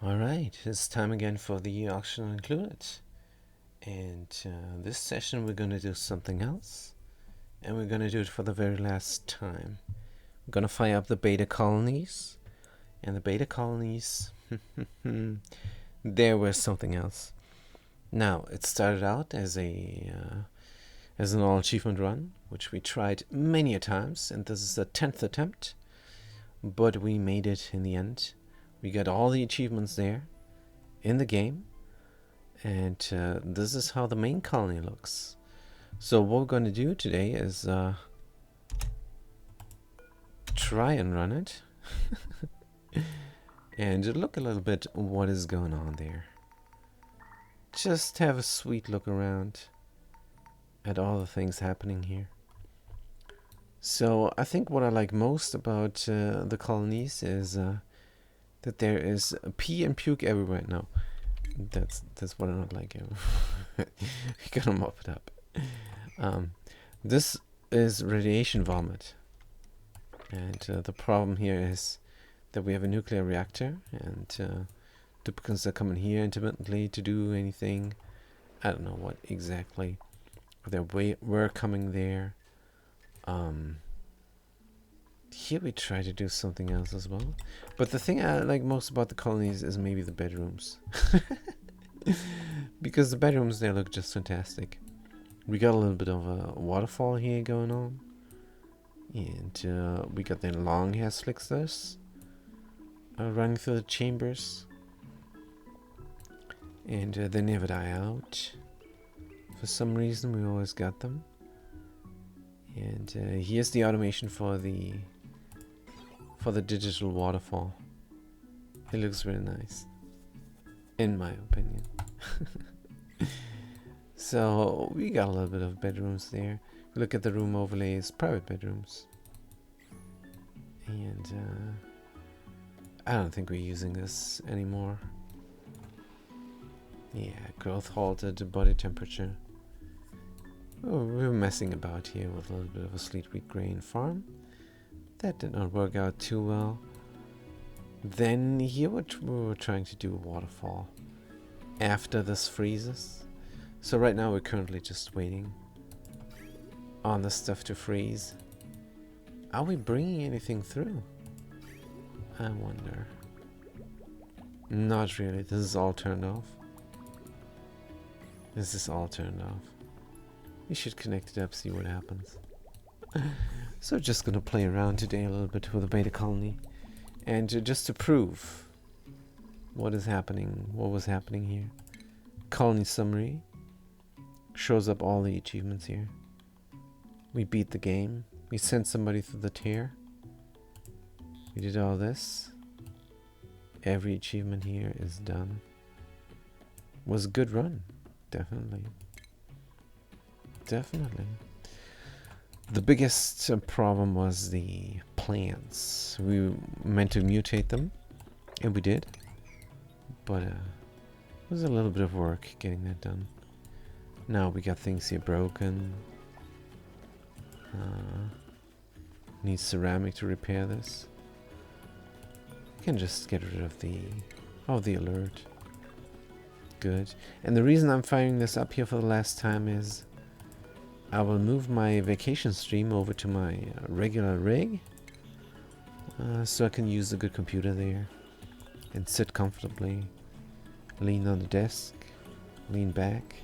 Alright, it's time again for the auction included. And this session we're going to do something else. And we're going to do it for the very last time. We're going to fire up the beta colonies. And the beta colonies, there was something else. Now, it started out as an all achievement run, which we tried many a times, and this is the 10th attempt. But we made it in the end. We got all the achievements there in the game, and this is how the main colony looks. So what we're going to do today is try and run it and look a little bit what is going on there. Just have a sweet look around at all the things happening here. So I think what I like most about the colonies is that there is pee and puke everywhere. No, that's what I don't like. You gotta mop it up. This is radiation vomit, and the problem here is that we have a nuclear reactor, and duplicants are coming here intermittently to do anything. I don't know what exactly. We're coming there. Here we try to do something else as well. But the thing I like most about the colonies is maybe the bedrooms. Because the bedrooms there look just fantastic. We got a little bit of a waterfall here going on. And we got the long hair slicksters running through the chambers. And they never die out. For some reason we always got them. And here's the automation for the digital waterfall. It looks really nice, in my opinion. So we got a little bit of bedrooms there. Look at the room overlays, private bedrooms. And I don't think we're using this anymore. Yeah, growth halted, body temperature. Oh, we were messing about here with a little bit of a sleet wheat grain farm. That did not work out too well. Then here we were trying to do a waterfall after this freezes. So right now we're currently just waiting on the stuff to freeze. Are we bringing anything through? I wonder. Not really. This is all turned off. This is all turned off. We should connect it up, see what happens. So just gonna play around today a little bit with the beta colony, and just to prove what is happening, what was happening here. Colony summary shows up all the achievements here. We beat the game. We sent somebody through the tear. We did all this. Every achievement here is done. Was a good run, definitely. Definitely. The biggest problem was the plants. We meant to mutate them, and we did. But it was a little bit of work getting that done. Now we got things here broken. Need ceramic to repair this. We can just get rid of the alert. Good. And the reason I'm firing this up here for the last time is I will move my vacation stream over to my regular rig, so I can use a good computer there and sit comfortably, lean on the desk, lean back,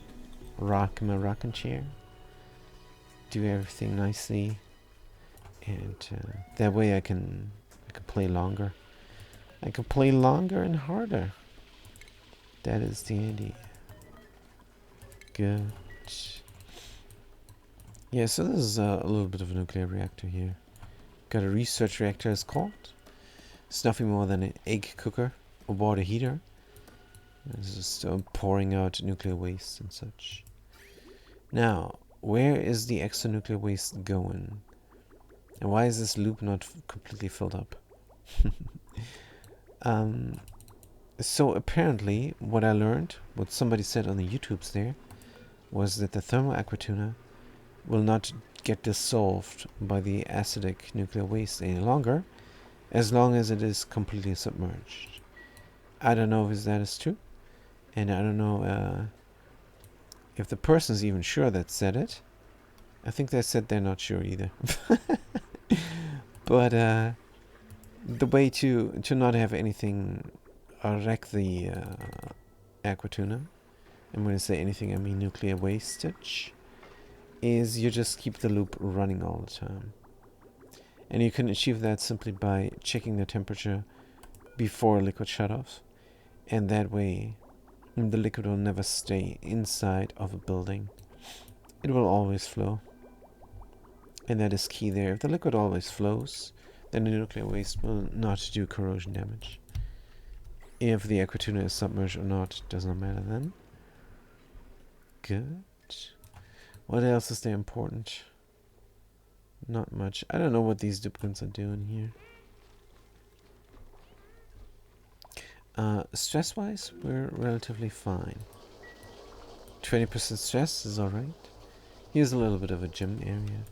rock in my rocking chair, do everything nicely, and that way I can play longer. I can play longer and harder. That is the idea. Good. Yeah, so this is a little bit of a nuclear reactor here. Got a research reactor, it's called. It's nothing more than an egg cooker, a water heater. It's just pouring out nuclear waste and such. Now, where is the extra nuclear waste going? And why is this loop not completely filled up? So apparently, what I learned, what somebody said on the YouTubes there, was that the thermal aquatuna will not get dissolved by the acidic nuclear waste any longer, as long as it is completely submerged. I don't know if that is true. And I don't know if the person's even sure that said it. I think they said they're not sure either. But the way to not have anything wreck the aquatuna, and when I say anything I mean nuclear wastage, is you just keep the loop running all the time. And you can achieve that simply by checking the temperature before liquid shutoff. And that way the liquid will never stay inside of a building. It will always flow. And that is key there. If the liquid always flows, then the nuclear waste will not do corrosion damage. If the aquatuna is submerged or not, does not matter then. Good. What else is there important? Not much. I don't know what these duplicants are doing here. Stress-wise, we're relatively fine. 20% stress is alright. Here's a little bit of a gym area.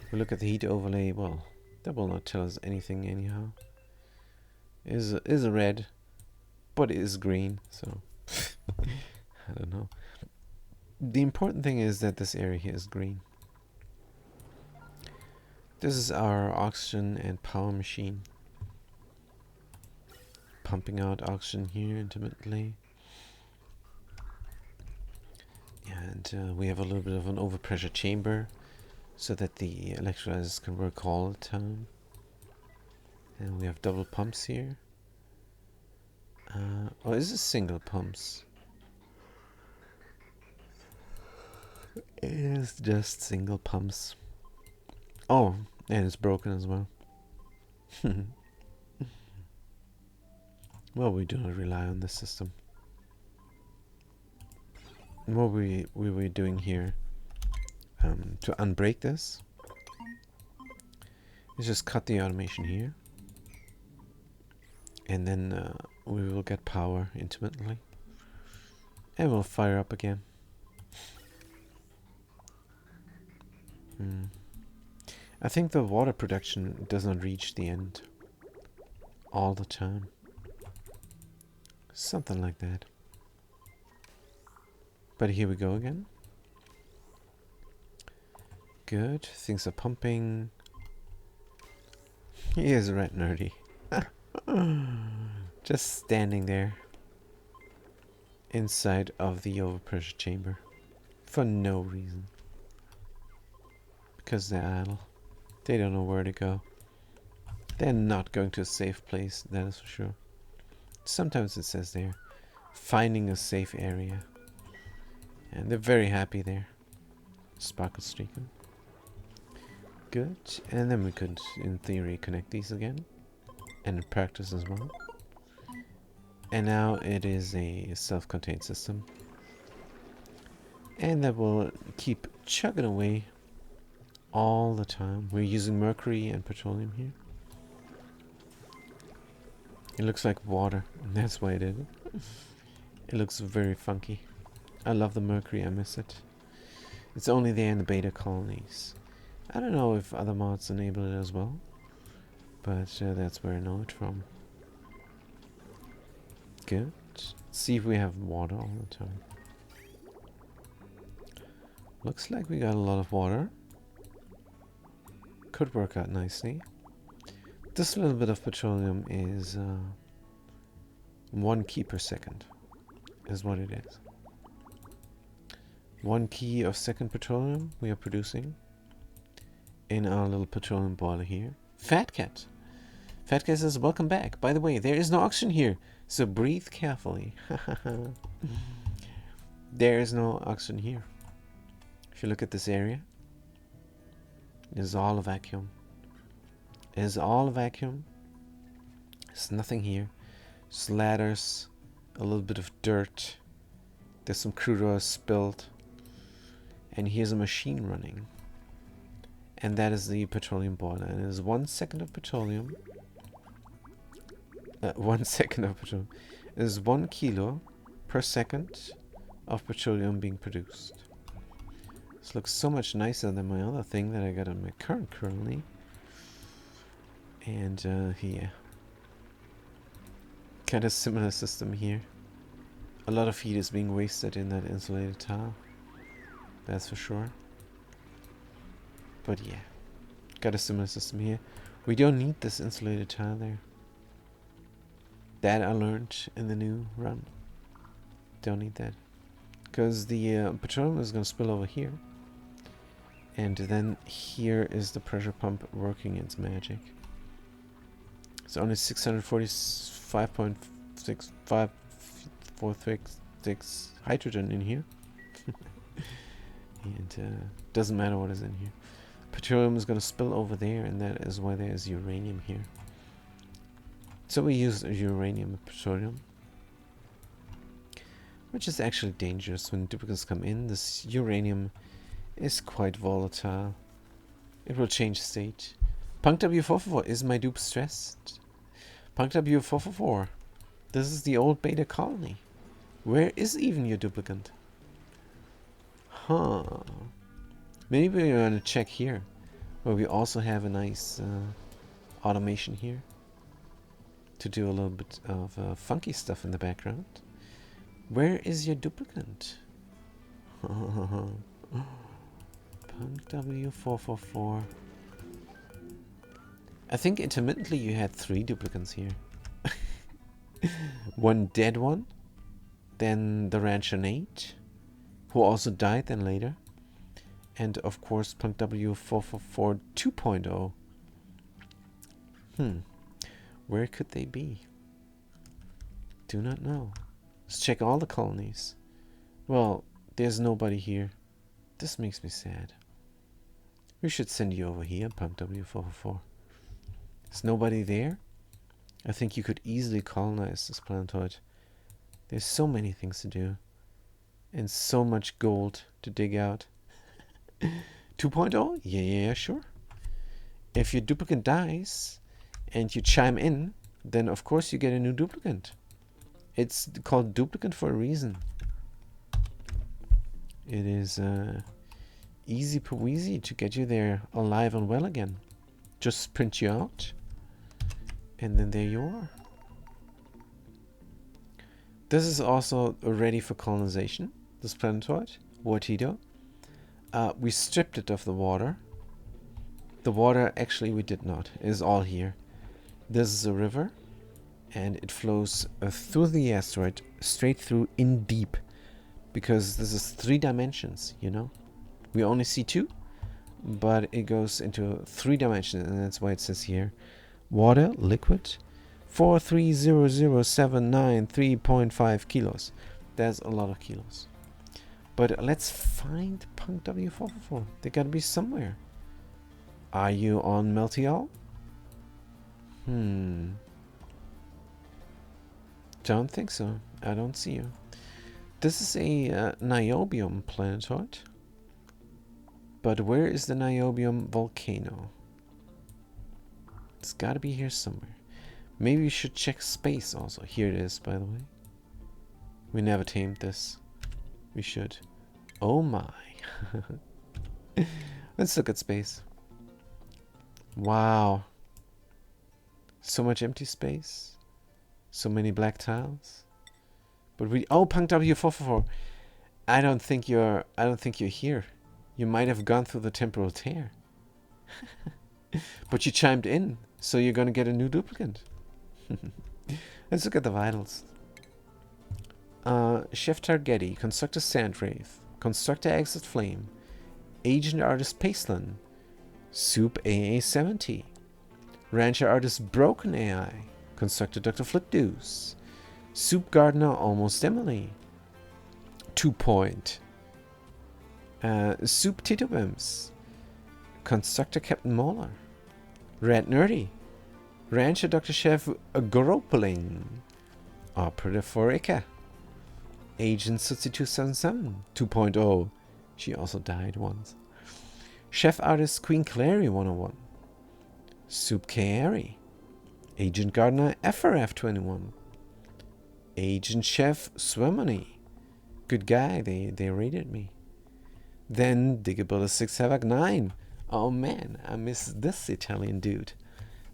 If we look at the heat overlay, well, that will not tell us anything anyhow. Is a red, but it is green, so I don't know. The important thing is that this area here is green. This is our oxygen and power machine. Pumping out oxygen here intermittently. And we have a little bit of an overpressure chamber so that the electrolyzers can work all the time. And we have double pumps here. Or is this single pumps? It is just single pumps. Oh, and it's broken as well. Well, we do not rely on this system. What we were doing here to unbreak this is just cut the automation here. And then we will get power intermittently. And we'll fire up again. I think the water production does not reach the end all the time. Something like that. But here we go again. Good. Things are pumping. He is red nerdy. Just standing there inside of the overpressure chamber for no reason. Because they're idle. They don't know where to go. They're not going to a safe place, that is for sure. Sometimes it says there, finding a safe area. And they're very happy there. Sparkle streaking. Good. And then we could, in theory, connect these again. And in practice as well. And now it is a self-contained system. And that will keep chugging away all the time. We're using mercury and petroleum here. It looks like water, and that's why I did it. It looks very funky. I love the mercury, I miss it. It's only there in the beta colonies. I don't know if other mods enable it as well, but that's where I know it from. Good. Let's see if we have water all the time. Looks like we got a lot of water. Could work out nicely. This little bit of petroleum is 1 key per second, is what it is. 1 key of second petroleum we are producing in our little petroleum boiler here. Fat Cat! Fat Cat says, welcome back. By the way, there is no oxygen here, so breathe carefully. There is no oxygen here. If you look at this area, it is all a vacuum. It is all a vacuum. There's nothing here. Just ladders, a little bit of dirt. There's some crude oil spilled. And here's a machine running. And that is the petroleum boiler. And it is 1 second of petroleum. 1 second of petroleum. It is 1 kilo per second of petroleum being produced. This looks so much nicer than my other thing that I got on my current colony. And here. Kind of similar system here. A lot of heat is being wasted in that insulated tile. That's for sure. But yeah, got a similar system here. We don't need this insulated tile there. That I learned in the new run. Don't need that. Because the petroleum is going to spill over here. And then here is the pressure pump working its magic. It's only 645.6546 hydrogen in here. And doesn't matter what is in here. Petroleum is going to spill over there, and that is why there is uranium here. So we use uranium and petroleum, which is actually dangerous. When duplicates come in, this uranium is quite volatile. It will change state. Punk W444, is my dupe stressed? Punk W444, this is the old beta colony. Where is even your duplicant? Huh. Maybe we're gonna check here, where we also have a nice automation here to do a little bit of funky stuff in the background. Where is your duplicant? Punk W444. I think intermittently you had 3 duplicants here. One dead one, then the Rancher Nate, who also died then later, and of course Punk W444 2.0. Where could they be? Do not know. Let's check all the colonies. Well, there's nobody here. This makes me sad. We should send you over here, Punk W444. Is nobody there? I think you could easily colonize this planetoid. There's so many things to do. And so much gold to dig out. 2.0? Yeah, sure. If your duplicant dies and you chime in, then of course you get a new duplicant. It's called duplicant for a reason. It is easy peasy to get you there alive and well again. Just print you out, and then there you are. This is also ready for colonization, this planetoid, Waitito. We stripped it of the water. The water, actually, we did not. It is all here. This is a river, and it flows through the asteroid, straight through in deep. Because this is 3 dimensions, you know? We only see 2, but it goes into 3 dimensions, and that's why it says here, water, liquid, 4300793.5 kilos. That's a lot of kilos. But let's find Punk W444. They gotta be somewhere. Are you on Meltiol? Don't think so. I don't see you. This is a niobium planetoid. But where is the niobium volcano? It's gotta be here somewhere. Maybe we should check space also. Here it is, by the way. We never tamed this. We should. Oh my. Let's look at space. Wow. So much empty space. So many black tiles. But we Punk W444. I don't think you're here. You might have gone through the temporal tear. But you chimed in, so you're gonna get a new duplicant. Let's look at the vitals. Chef Targetti, Constructor Sandwraith, Constructor Exit Flame, Agent Artist Paceland, Soup AA70, Rancher Artist Broken AI, Constructor Dr. Flip Deuce, Soup Gardener Almost Emily, 2 Point, Soup Tito Bims, Constructor Captain Molar, Red Nerdy, Rancher Dr. Chef Gropling, Operative Foreca, Agent Sutsi 277 2.0. She also died once. Chef Artist Queen Clary 101. Soup Kaeri. Agent Gardener FRF21. Agent Chef Swimmoney. Good guy, they rated me. Then Digable 6 Havoc 9. Oh man, I miss this Italian dude.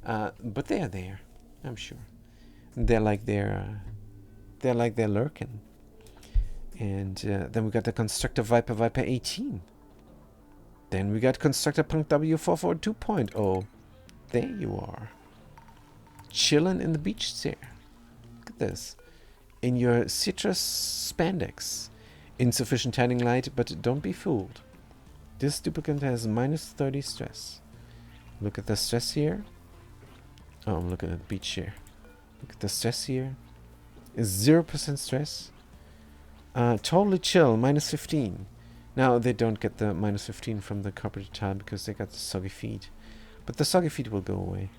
But they are there, I'm sure. They're like they're lurking. And then we got the Constructor Viper 18. Then we got Constructor Punk W44 2.0. There you are. Chilling in the beach chair. Look at this. In your citrus spandex. Insufficient tanning light, but don't be fooled. This duplicate has minus 30 stress. Look at the stress here. Oh, I'm looking at the beach chair. Look at the stress here. Is 0% stress. Totally chill, minus 15. Now, they don't get the minus 15 from the carpeted tile because they got the soggy feet. But the soggy feet will go away.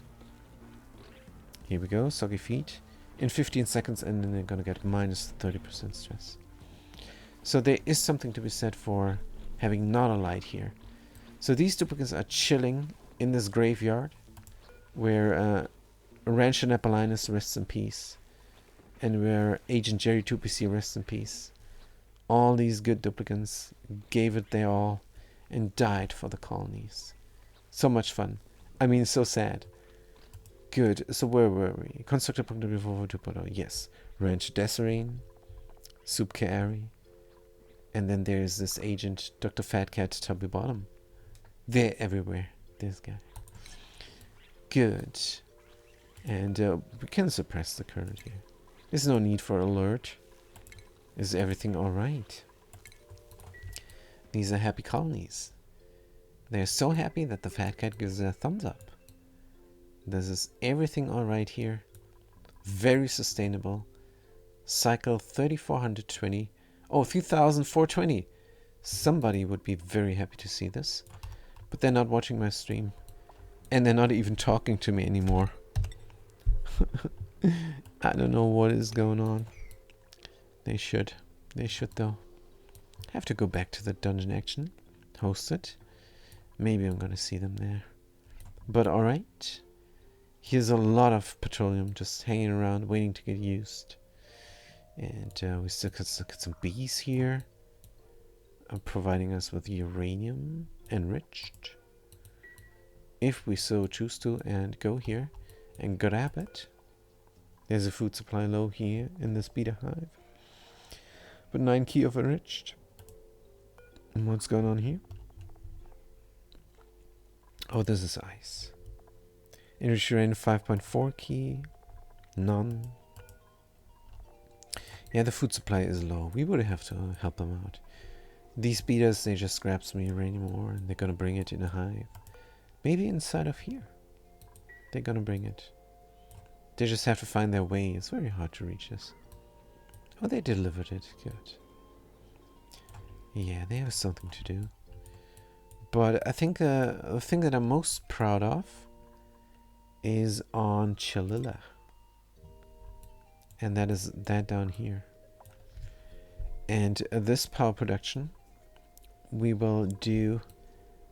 Here we go, soggy feet. In 15 seconds, and then they're gonna get minus 30% stress. So there is something to be said for having not a light here. So these duplicates are chilling in this graveyard where Rancher Nephelinus rests in peace. And where Agent Jerry 2PC rests in peace. All these good duplicates gave it their all and died for the colonies. So much fun. I mean, so sad. Good. So where were we? Constructor .w4 2.0. Yes. Ranch Desirine. Soup Carry. And then there's this agent, Dr. Fat Cat Tubby Bottom. They're everywhere. This guy. Good. And we can suppress the current here. There's no need for alert. Is everything alright? These are happy colonies. They're so happy that the fat cat gives it a thumbs up. This is everything alright here. Very sustainable. Cycle 3420. Oh, 3420. Somebody would be very happy to see this. But they're not watching my stream. And they're not even talking to me anymore. I don't know what is going on. They should. They should, though. Have to go back to the dungeon action. Host it. Maybe I'm gonna see them there. But alright. Here's a lot of petroleum just hanging around, waiting to get used. And we still got some bees here. Providing us with uranium enriched. If we so choose to, and go here and grab it. There's a food supply low here in this beta hive. But 9 key of enriched. And what's going on here? Oh, this is ice. Enriched uranium 5.4 key. None. Yeah, the food supply is low. We would have to help them out. These betas, they just grab some uranium ore and they're gonna bring it in a hive. Maybe inside of here. They're gonna bring it. They just have to find their way. It's very hard to reach this. Oh, they delivered it. Good. Yeah, they have something to do. But I think the thing that I'm most proud of is on Cholula. And that is that down here. And this power production, we will do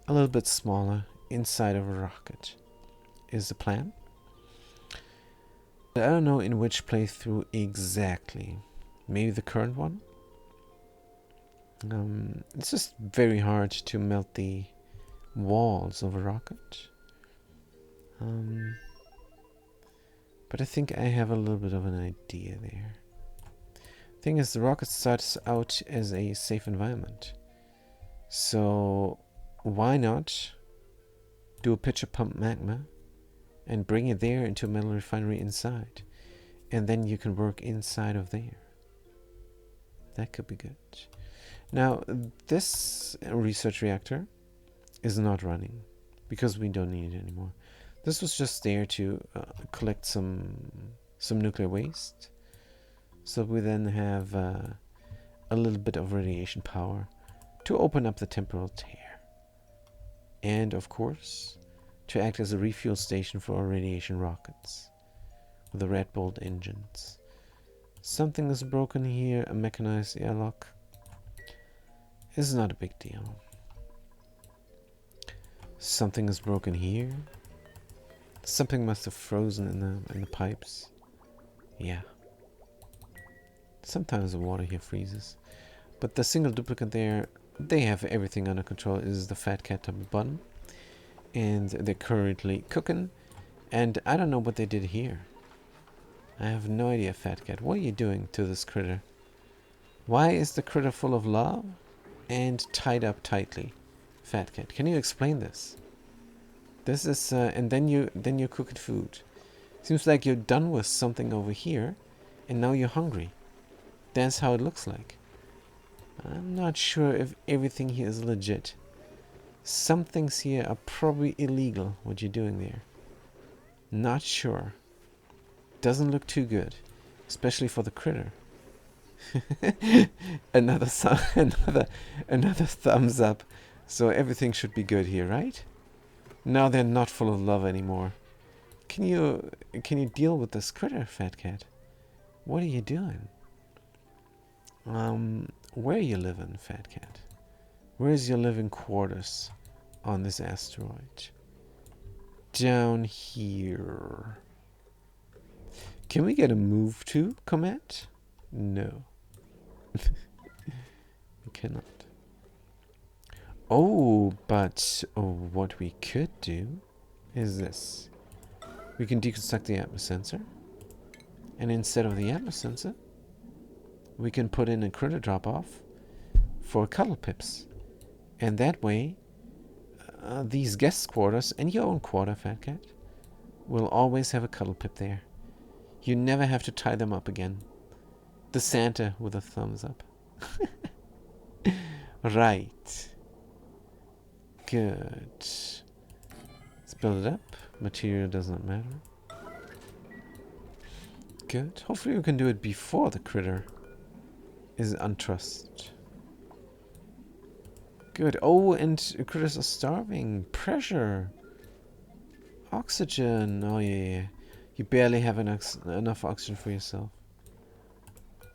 a little bit smaller inside of a rocket, is the plan. I don't know in which playthrough exactly. Maybe the current one? It's just very hard to melt the walls of a rocket. But I think I have a little bit of an idea there. Thing is, the rocket starts out as a safe environment. So why not do a pitcher pump magma and bring it there into a metal refinery inside, and then you can work inside of there. That could be good. Now this research reactor is not running because we don't need it anymore. This was just there to collect some nuclear waste, so we then have a little bit of radiation power to open up the temporal tear, and of course to act as a refuel station for our radiation rockets with the Red Bolt engines. Something is broken here, a mechanized airlock. It's not a big deal. Something is broken here. Something must have frozen in the pipes. Yeah. Sometimes the water here freezes. But the single duplicate there, they have everything under control. It is the fat cat on the bottom. And they're currently cooking. And I don't know what they did here. I have no idea, Fat Cat. What are you doing to this critter? Why is the critter full of love and tied up tightly? Fat Cat, can you explain this? This is, and then you cook it food. Seems like you're done with something over here, and now you're hungry. That's how it looks like. I'm not sure if everything here is legit. Some things here are probably illegal, what you're doing there. Not sure. Doesn't look too good, especially for the critter. another thumbs up. So everything should be good here, right? Now they're not full of love anymore. Can you deal with this critter, Fat Cat? What are you doing? Where are you living, Fat Cat? Where is your living quarters on this asteroid? Down here. Can we get a move to command? No. We cannot. Oh, but what we could do is this. We can deconstruct the atmos sensor. And instead of the atmos sensor, we can put in a critter drop-off for cuddle pips. And that way, these guest quarters and your own quarter, Fat Cat, will always have a cuddle pip there. You never have to tie them up again. The Santa with a thumbs up. Right. Good. Let's build it up. Material does not matter. Good. Hopefully we can do it before the critter is untrusted. Good. Oh, and critters are starving. Pressure. Oxygen. Oh, yeah. You barely have enough oxygen for yourself.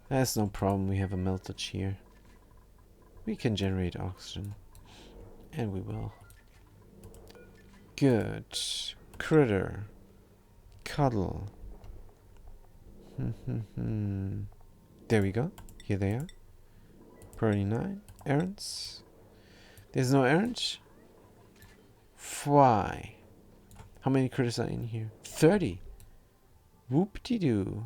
That's no problem. We have a meltage here. We can generate oxygen. And we will. Good. Critter. Cuddle. There we go. Here they are. Priority 9. Errands. There's no errands? Why? How many critters are in here? 30. Whoop-de-doo.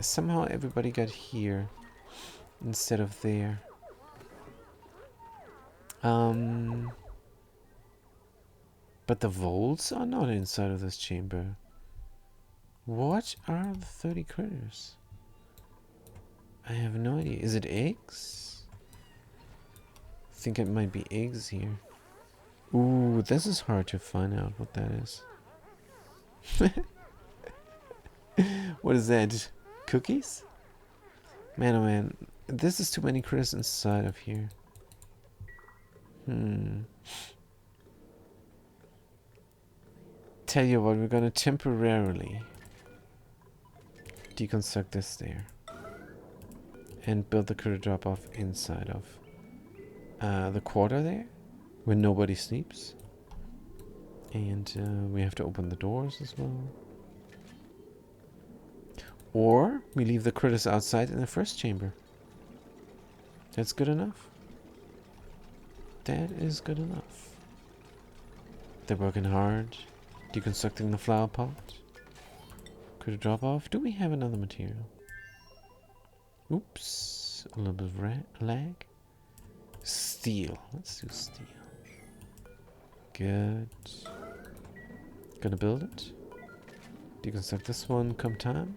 Somehow everybody got here instead of there. But the volts are not inside of this chamber. What are the 30 critters? I have no idea. Is it eggs? I think it might be eggs here. Ooh, this is hard to find out what that is. What is that? Cookies? Man, oh man. This is too many critters inside of here. Tell you what, we're gonna temporarily deconstruct this there. And build the critter drop-off inside of the quarter there, where nobody sleeps. And we have to open the doors as well. Or we leave the critters outside in the first chamber. That's good enough. That is good enough. They're working hard, deconstructing the flower pot. Critter drop off. Do we have another material? Oops, a little bit of lag. Steel. Let's do steel. Good. Gonna build it. Deconstruct this one come time.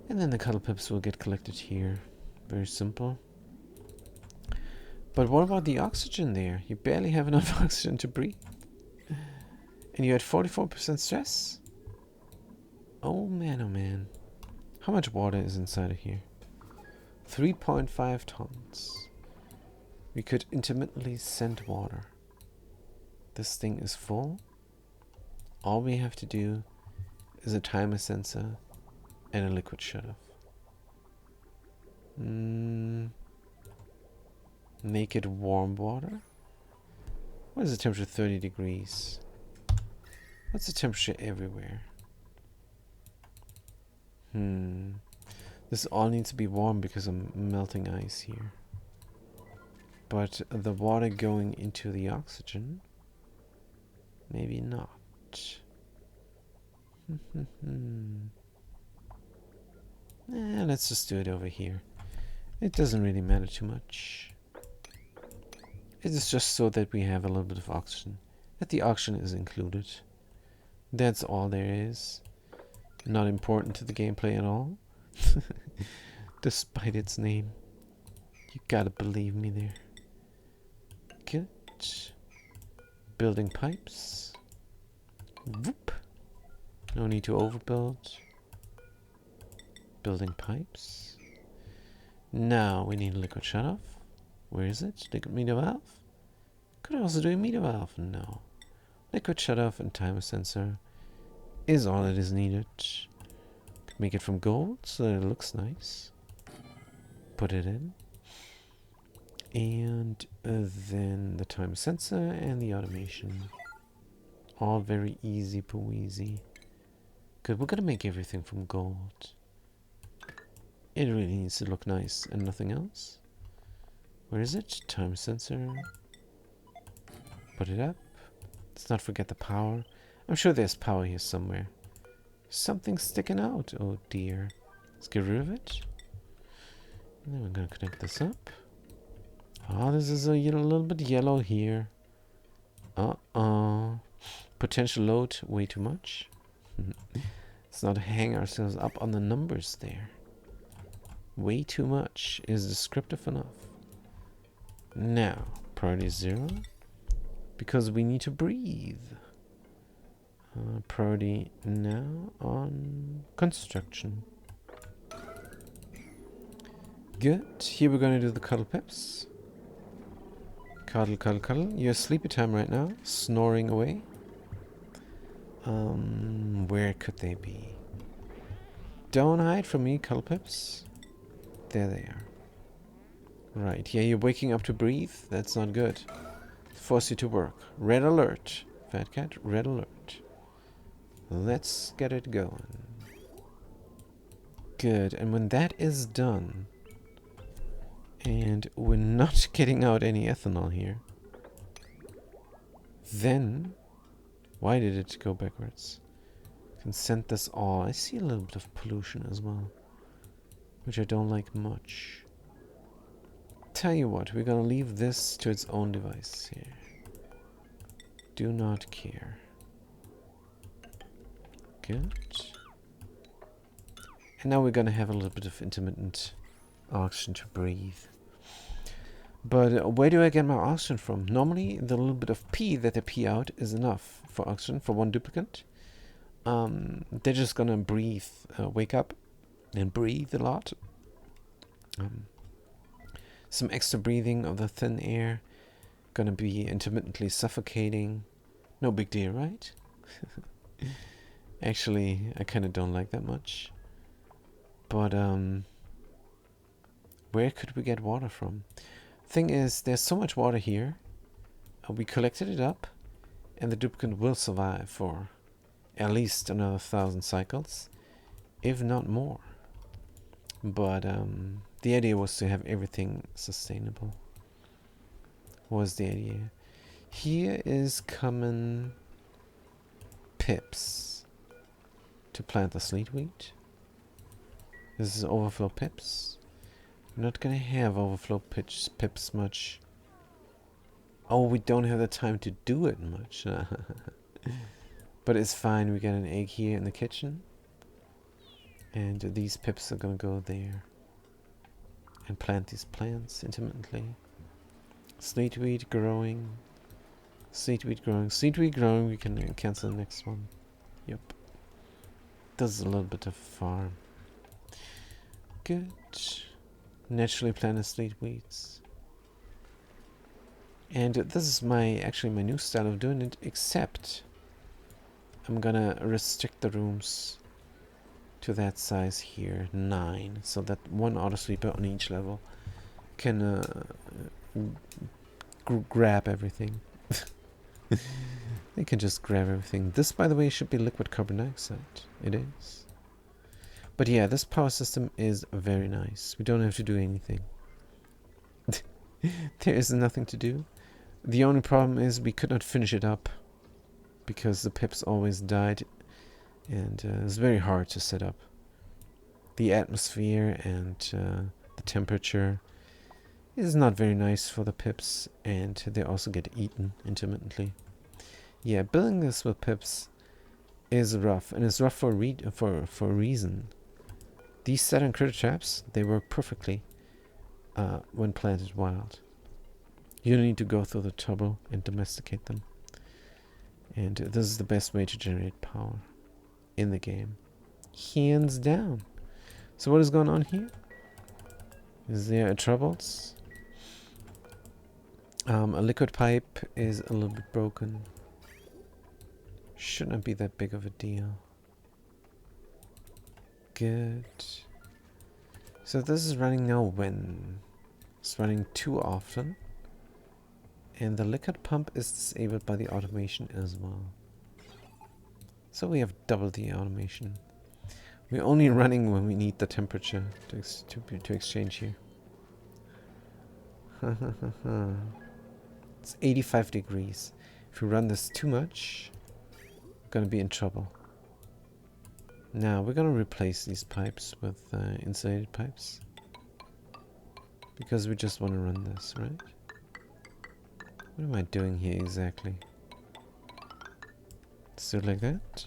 And then the cuddle pips will get collected here. Very simple. But what about the oxygen there? You barely have enough oxygen to breathe. And you had 44% stress? Oh man, oh man. How much water is inside of here? 3.5 tons. We could intermittently send water. This thing is full. All we have to do is a timer sensor and a liquid shutoff. Make it warm water. What is the temperature? 30 degrees. What's the temperature everywhere? This all needs to be warm because I'm melting ice here. But the water going into the oxygen, maybe not. Let's just do it over here. It doesn't really matter too much. It is just so that we have a little bit of oxygen. That the oxygen is included. That's all there is. Not important to the gameplay at all. Despite its name. You gotta believe me there. Good. Building pipes. Whoop. No need to overbuild. Building pipes. Now we need a liquid shutoff. Where is it? Liquid meter valve? Could I also do a meter valve? No. Liquid shutoff and timer sensor is all that is needed. Make it from gold so that it looks nice. Put it in. And then the timer sensor and the automation. All very easy peasy. Good, we're gonna make everything from gold. It really needs to look nice and nothing else. Where is it? Time sensor. Put it up. Let's not forget the power. I'm sure there's power here somewhere. Something's sticking out. Oh dear. Let's get rid of it. And then we're going to connect this up. Oh, this is a little bit yellow here. Uh-oh. Potential load way too much. Let's not hang ourselves up on the numbers there. Way too much is descriptive enough. Now, priority 0. Because we need to breathe. Priority now on construction. Good. Here we're going to do the cuddle pips. Cuddle, cuddle, cuddle. You're sleepy time right now. Snoring away. Where could they be? Don't hide from me, cuddle pips. There they are. Right. Yeah, you're waking up to breathe. That's not good. Force you to work. Red alert. Fat cat, red alert. Let's get it going. Good. And when that is done, and we're not getting out any ethanol here, then why did it go backwards? Consent this all. I see a little bit of pollution as well, which I don't like much. Tell you what, we're gonna leave this to its own device here. Do not care. Good. And now we're gonna have a little bit of intermittent oxygen to breathe. But where do I get my oxygen from? Normally, the little bit of pee that they pee out is enough for oxygen for one duplicate. They're just gonna breathe, wake up and breathe a lot. Some extra breathing of the thin air. Gonna be intermittently suffocating. No big deal, right? Actually, I kind of don't like that much. But, where could we get water from? Thing is, there's so much water here. We collected it up, and the duplicate will survive for at least another 1,000 cycles, if not more. But, the idea was to have everything sustainable. Was the idea. Here is common pips to plant the sleet wheat. This is overflow pips. We're not gonna have overflow pips much. Oh, we don't have the time to do it much. But it's fine. We got an egg here in the kitchen. And these pips are gonna go there. And plant these plants intermittently. Sleet wheat growing. Sleet wheat growing. Sleet wheat growing. We can cancel the next one. Yep. Does a little bit of farm. Good. Naturally planted sleet wheats. And this is actually my new style of doing it, except I'm gonna restrict the rooms to that size here, 9, so that one auto sweeper on each level can grab everything. They can just grab everything. This, by the way, should be liquid carbon dioxide. It is. But yeah, this power system is very nice. We don't have to do anything. There is nothing to do. The only problem is we could not finish it up because the pips always died And it's very hard to set up. The atmosphere and the temperature is not very nice for the pips, and they also get eaten intermittently. Yeah, building this with pips is rough, and it's rough for a reason. These Saturn critter traps, they work perfectly when planted wild. You don't need to go through the trouble and domesticate them. And this is the best way to generate power in the game. Hands down. So what is going on here? Is there troubles? A liquid pipe is a little bit broken. Should not be that big of a deal. Good. So this is running now when? It's running too often. And the liquid pump is disabled by the automation as well. So we have double the automation. We're only running when we need the temperature to exchange here. It's 85 degrees. If we run this too much, we're going to be in trouble. Now we're going to replace these pipes with insulated pipes. Because we just want to run this, right? What am I doing here exactly? Let's do it like that.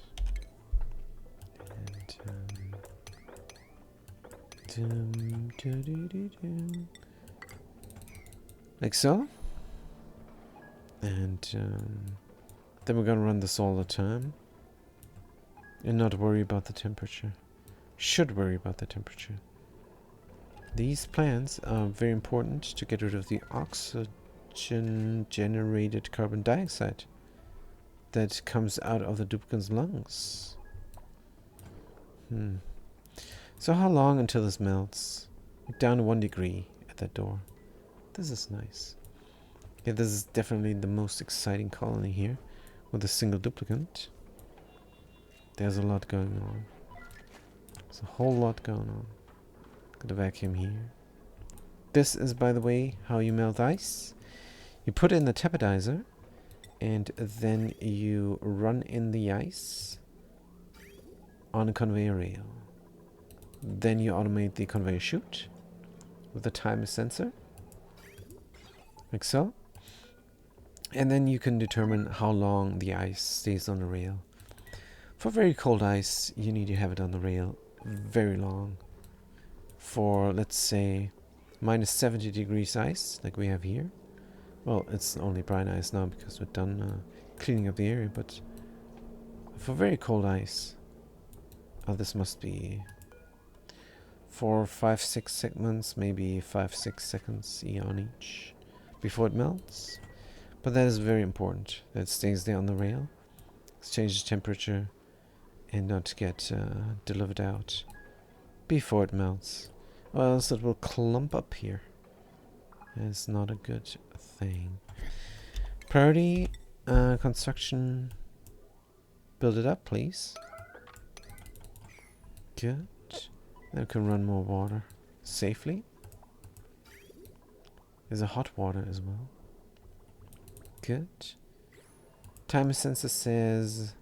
And like so. And then we're gonna run this all the time and not worry about the temperature. Should worry about the temperature. These plants are very important to get rid of the oxygen generated carbon dioxide that comes out of the duplicant's lungs. So how long until this melts? Down to 1 degree at that door. This is nice. Yeah, this is definitely the most exciting colony here with a single duplicant. There's a lot going on. There's a whole lot going on. Got a vacuum here. This is, by the way, how you melt ice. You put in the tapidizer and then you run in the ice on a conveyor rail. Then you automate the conveyor chute with a timer sensor, like so. And then you can determine how long the ice stays on the rail. For very cold ice, you need to have it on the rail very long. For, let's say, minus 70 degrees ice, like we have here. Well, it's only brine ice now because we're done cleaning up the area, but for very cold ice, this must be 4, 5, 6 segments, maybe 5, 6 seconds on each before it melts. But that is very important, that it stays there on the rail, exchanges temperature, and not get delivered out before it melts. Or else it will clump up here. It's not a good thing. Priority construction. Build it up, please. Good. Then we can run more water safely. There's a hot water as well. Good. Timer sensor says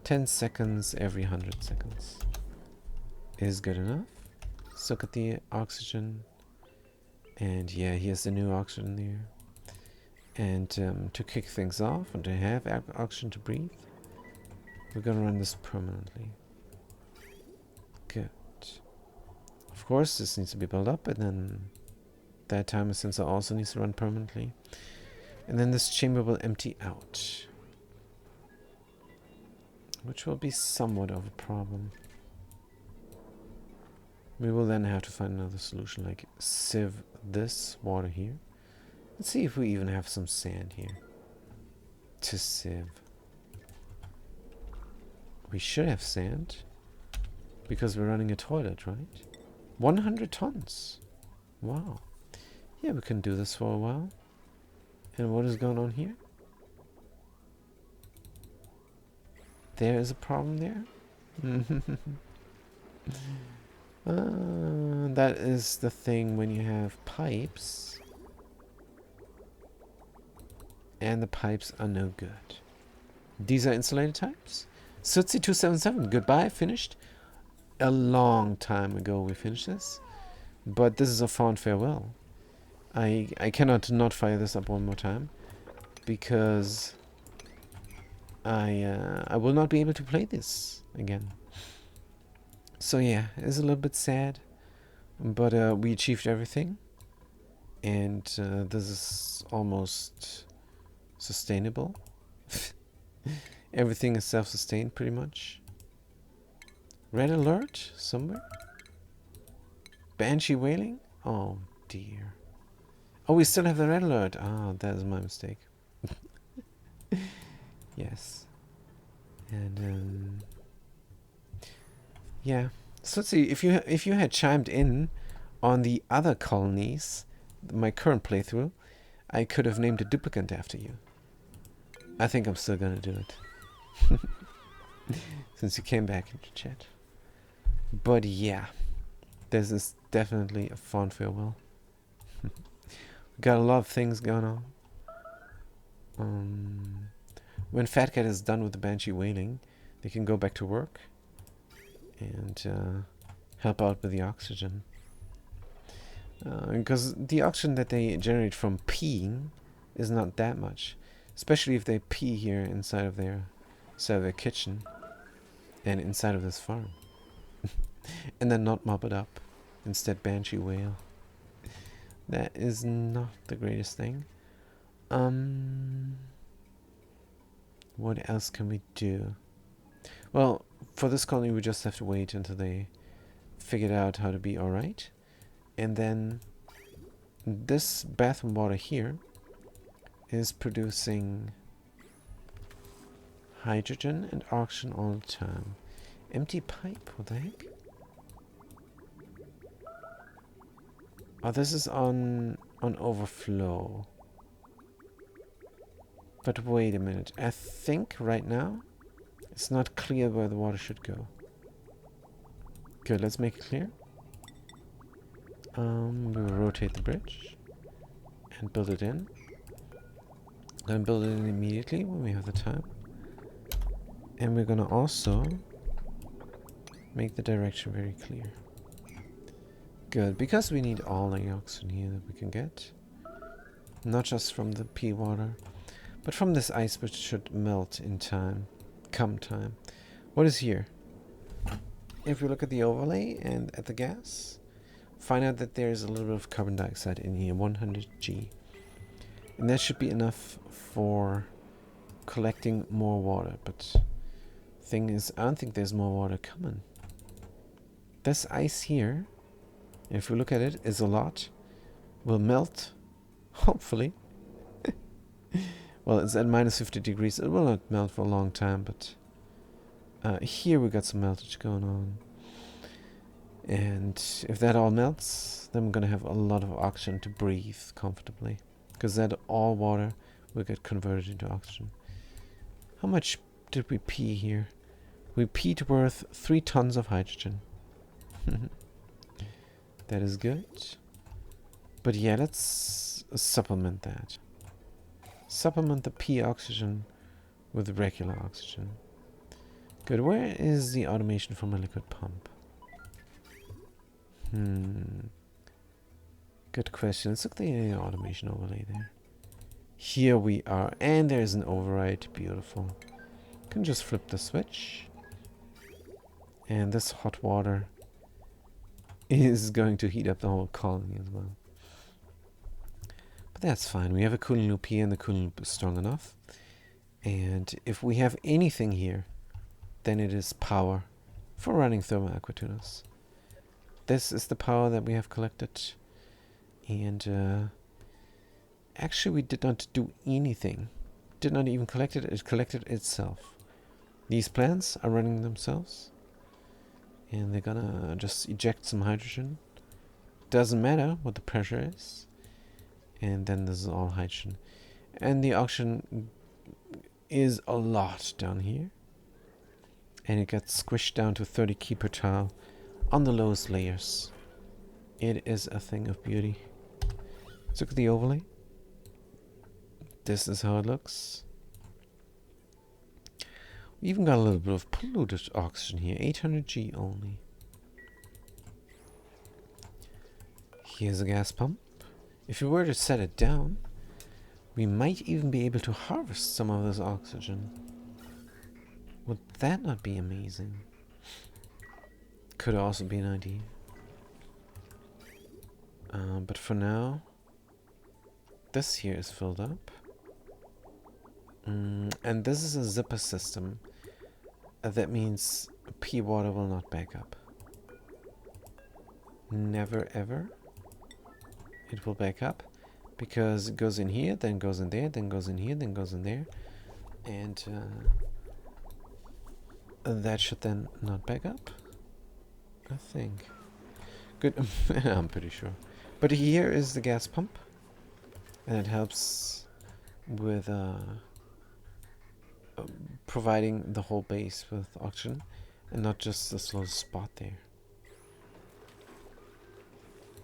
10 seconds every 100 seconds. Is good enough. Let's look at the oxygen. And yeah, here's the new oxygen there. And to kick things off and to have oxygen to breathe, we're gonna run this permanently. Good. Of course, this needs to be built up, and then that timer sensor also needs to run permanently. And then this chamber will empty out, which will be somewhat of a problem. We will then have to find another solution, like sieve this water here. Let's see if we even have some sand here to sieve. We should have sand, because we're running a toilet, right? 100 tons. Wow. Yeah, we can do this for a while. And what is going on here? There is a problem there. That is the thing when you have pipes. And the pipes are no good. These are insulated types. Sootsie277, goodbye, finished. A long time ago we finished this. But this is a fond farewell. I cannot not fire this up one more time. Because I will not be able to play this again. So yeah, it's a little bit sad. But we achieved everything. And this is almost sustainable. Everything is self-sustained pretty much. Red alert somewhere? Banshee wailing? Oh dear. Oh, we still have the red alert. Ah, that is my mistake. Yes. And yeah. So let's see, if you had chimed in on the other colonies, my current playthrough, I could have named a duplicate after you. I think I'm still gonna do it. Since you came back into chat. But yeah, this is definitely a fond farewell. Got a lot of things going on. When Fat Cat is done with the Banshee wailing, they can go back to work and help out with the oxygen. Because the oxygen that they generate from peeing is not that much, especially if they pee here inside of their kitchen and inside of this farm, and then not mop it up, instead Banshee wail. That is not the greatest thing. What else can we do? Well, for this colony we just have to wait until they figured out how to be alright. And then this bathroom water here is producing hydrogen and oxygen all the time. Empty pipe, what the heck? Oh, this is on overflow. But wait a minute. I think right now it's not clear where the water should go. Good, let's make it clear. We'll rotate the bridge and build it in. Then build it in immediately when we have the time. And we're gonna also make the direction very clear. Good, because we need all the oxygen here that we can get. Not just from the pea water, but from this ice which should melt in time. Come time. What is here? If we look at the overlay and at the gas, find out that there's a little bit of carbon dioxide in here, 100G. And that should be enough for collecting more water, but thing is, I don't think there's more water coming. This ice here, if we look at it, is a lot. Will melt, hopefully. Well, it's at minus 50 degrees. It will not melt for a long time, but here we got some meltage going on. And if that all melts, then we're going to have a lot of oxygen to breathe comfortably. Because that all water will get converted into oxygen. How much did we pee here? We peed worth 3 tons of hydrogen. That is good. But yeah, let's supplement that. Supplement the pee oxygen with regular oxygen. Good. Where is the automation for my liquid pump? Good question. Let's look at the automation overlay there. Here we are. And there's an override. Beautiful. Can just flip the switch. And this hot water is going to heat up the whole colony as well. But that's fine. We have a cooling loop here, and the cooling loop is strong enough. And if we have anything here, then it is power for running thermal aquatunas. This is the power that we have collected. And actually we did not do anything. Did not even collect it. It collected itself. These plants are running themselves. And they're gonna just eject some hydrogen. Doesn't matter what the pressure is. And then this is all hydrogen. And the oxygen is a lot down here. And it gets squished down to 30 key per tile on the lowest layers. It is a thing of beauty. Let's look at the overlay. This is how it looks. We even got a little bit of polluted oxygen here. 800 G only. Here's a gas pump. If we were to set it down, we might even be able to harvest some of this oxygen. Would that not be amazing? Could also be an idea. But for now, this here is filled up. And this is a zipper system. That means pea water will not back up. Never ever. It will back up. Because it goes in here, then goes in there, then goes in here, then goes in there. And that should then not back up. I think. Good. I'm pretty sure. But here is the gas pump. And it helps with providing the whole base with oxygen. And not just this little spot there.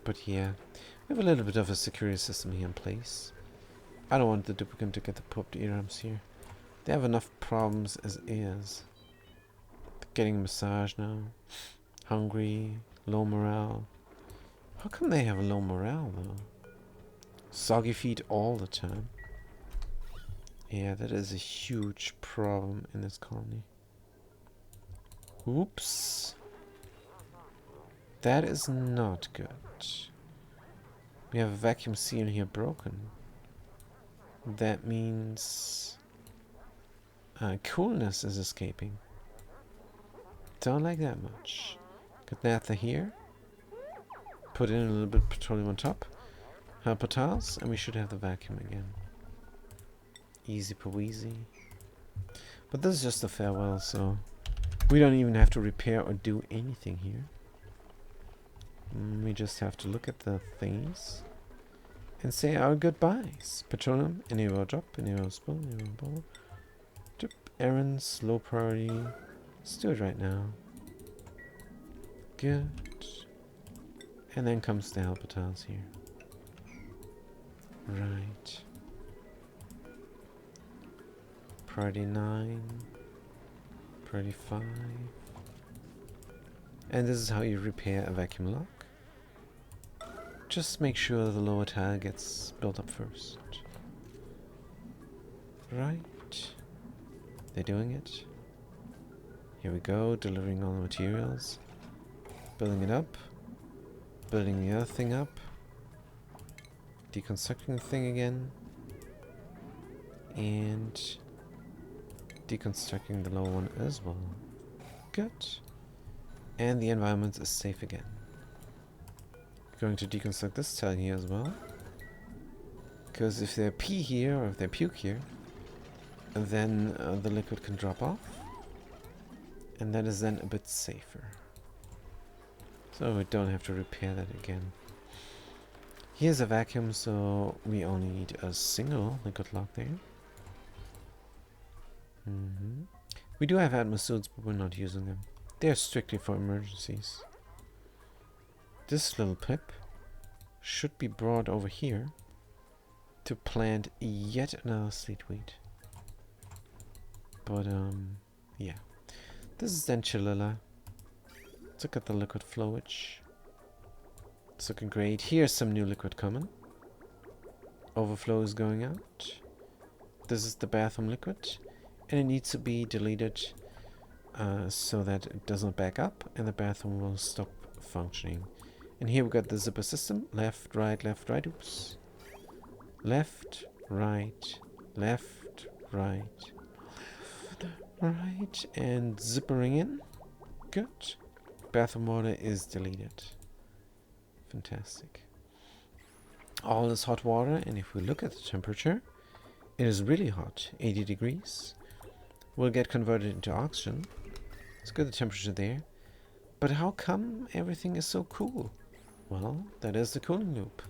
But yeah. We have a little bit of a security system here in place. I don't want the duplicant to get the pooped eararms here. They have enough problems as is. Getting a massage now. Hungry. Low morale. How come they have low morale though? Soggy feet all the time. Yeah, that is a huge problem in this colony. Oops. That is not good. We have a vacuum seal here broken. That means coolness is escaping. Don't like that much. Got naphtha here. Put in a little bit of petroleum on top. Helper tiles, and we should have the vacuum again. Easy peasy. But this is just a farewell, so we don't even have to repair or do anything here. We just have to look at the things and say our goodbyes. Petroleum, enable drop, enable spill, enable bubble. Drip, errands, low priority. Let's do it right now. Good. And then comes the helper tiles here. Right. Priority 9. Priority 5. And this is how you repair a vacuum lock. Just make sure the lower tile gets built up first. Right. They're doing it. Here we go, delivering all the materials. Building it up. Building the other thing up. Deconstructing the thing again. And deconstructing the lower one as well. Good. And the environment is safe again. Going to deconstruct this tile here as well. Because if they pee here or if they puke here, then the liquid can drop off. And that is then a bit safer. So we don't have to repair that again. Here's a vacuum, so we only need a single liquid lock there. We do have atmos suits, but we're not using them. They're strictly for emergencies. This little pip should be brought over here to plant yet another sleetweed. But yeah. This is then Chililla. Let's look at the liquid flowage. It's looking great. Here's some new liquid coming. Overflow is going out. This is the bathroom liquid. And it needs to be deleted so that it doesn't back up and the bathroom will stop functioning. And here we've got the zipper system. Left, right, oops. Left, right, left, right, right, and zippering in. Good. Bathroom water is deleted. Fantastic. All this hot water, and if we look at the temperature, it is really hot, 80 degrees. Will get converted into oxygen. It's good the temperature there. But how come everything is so cool? Well, that is the cooling loop.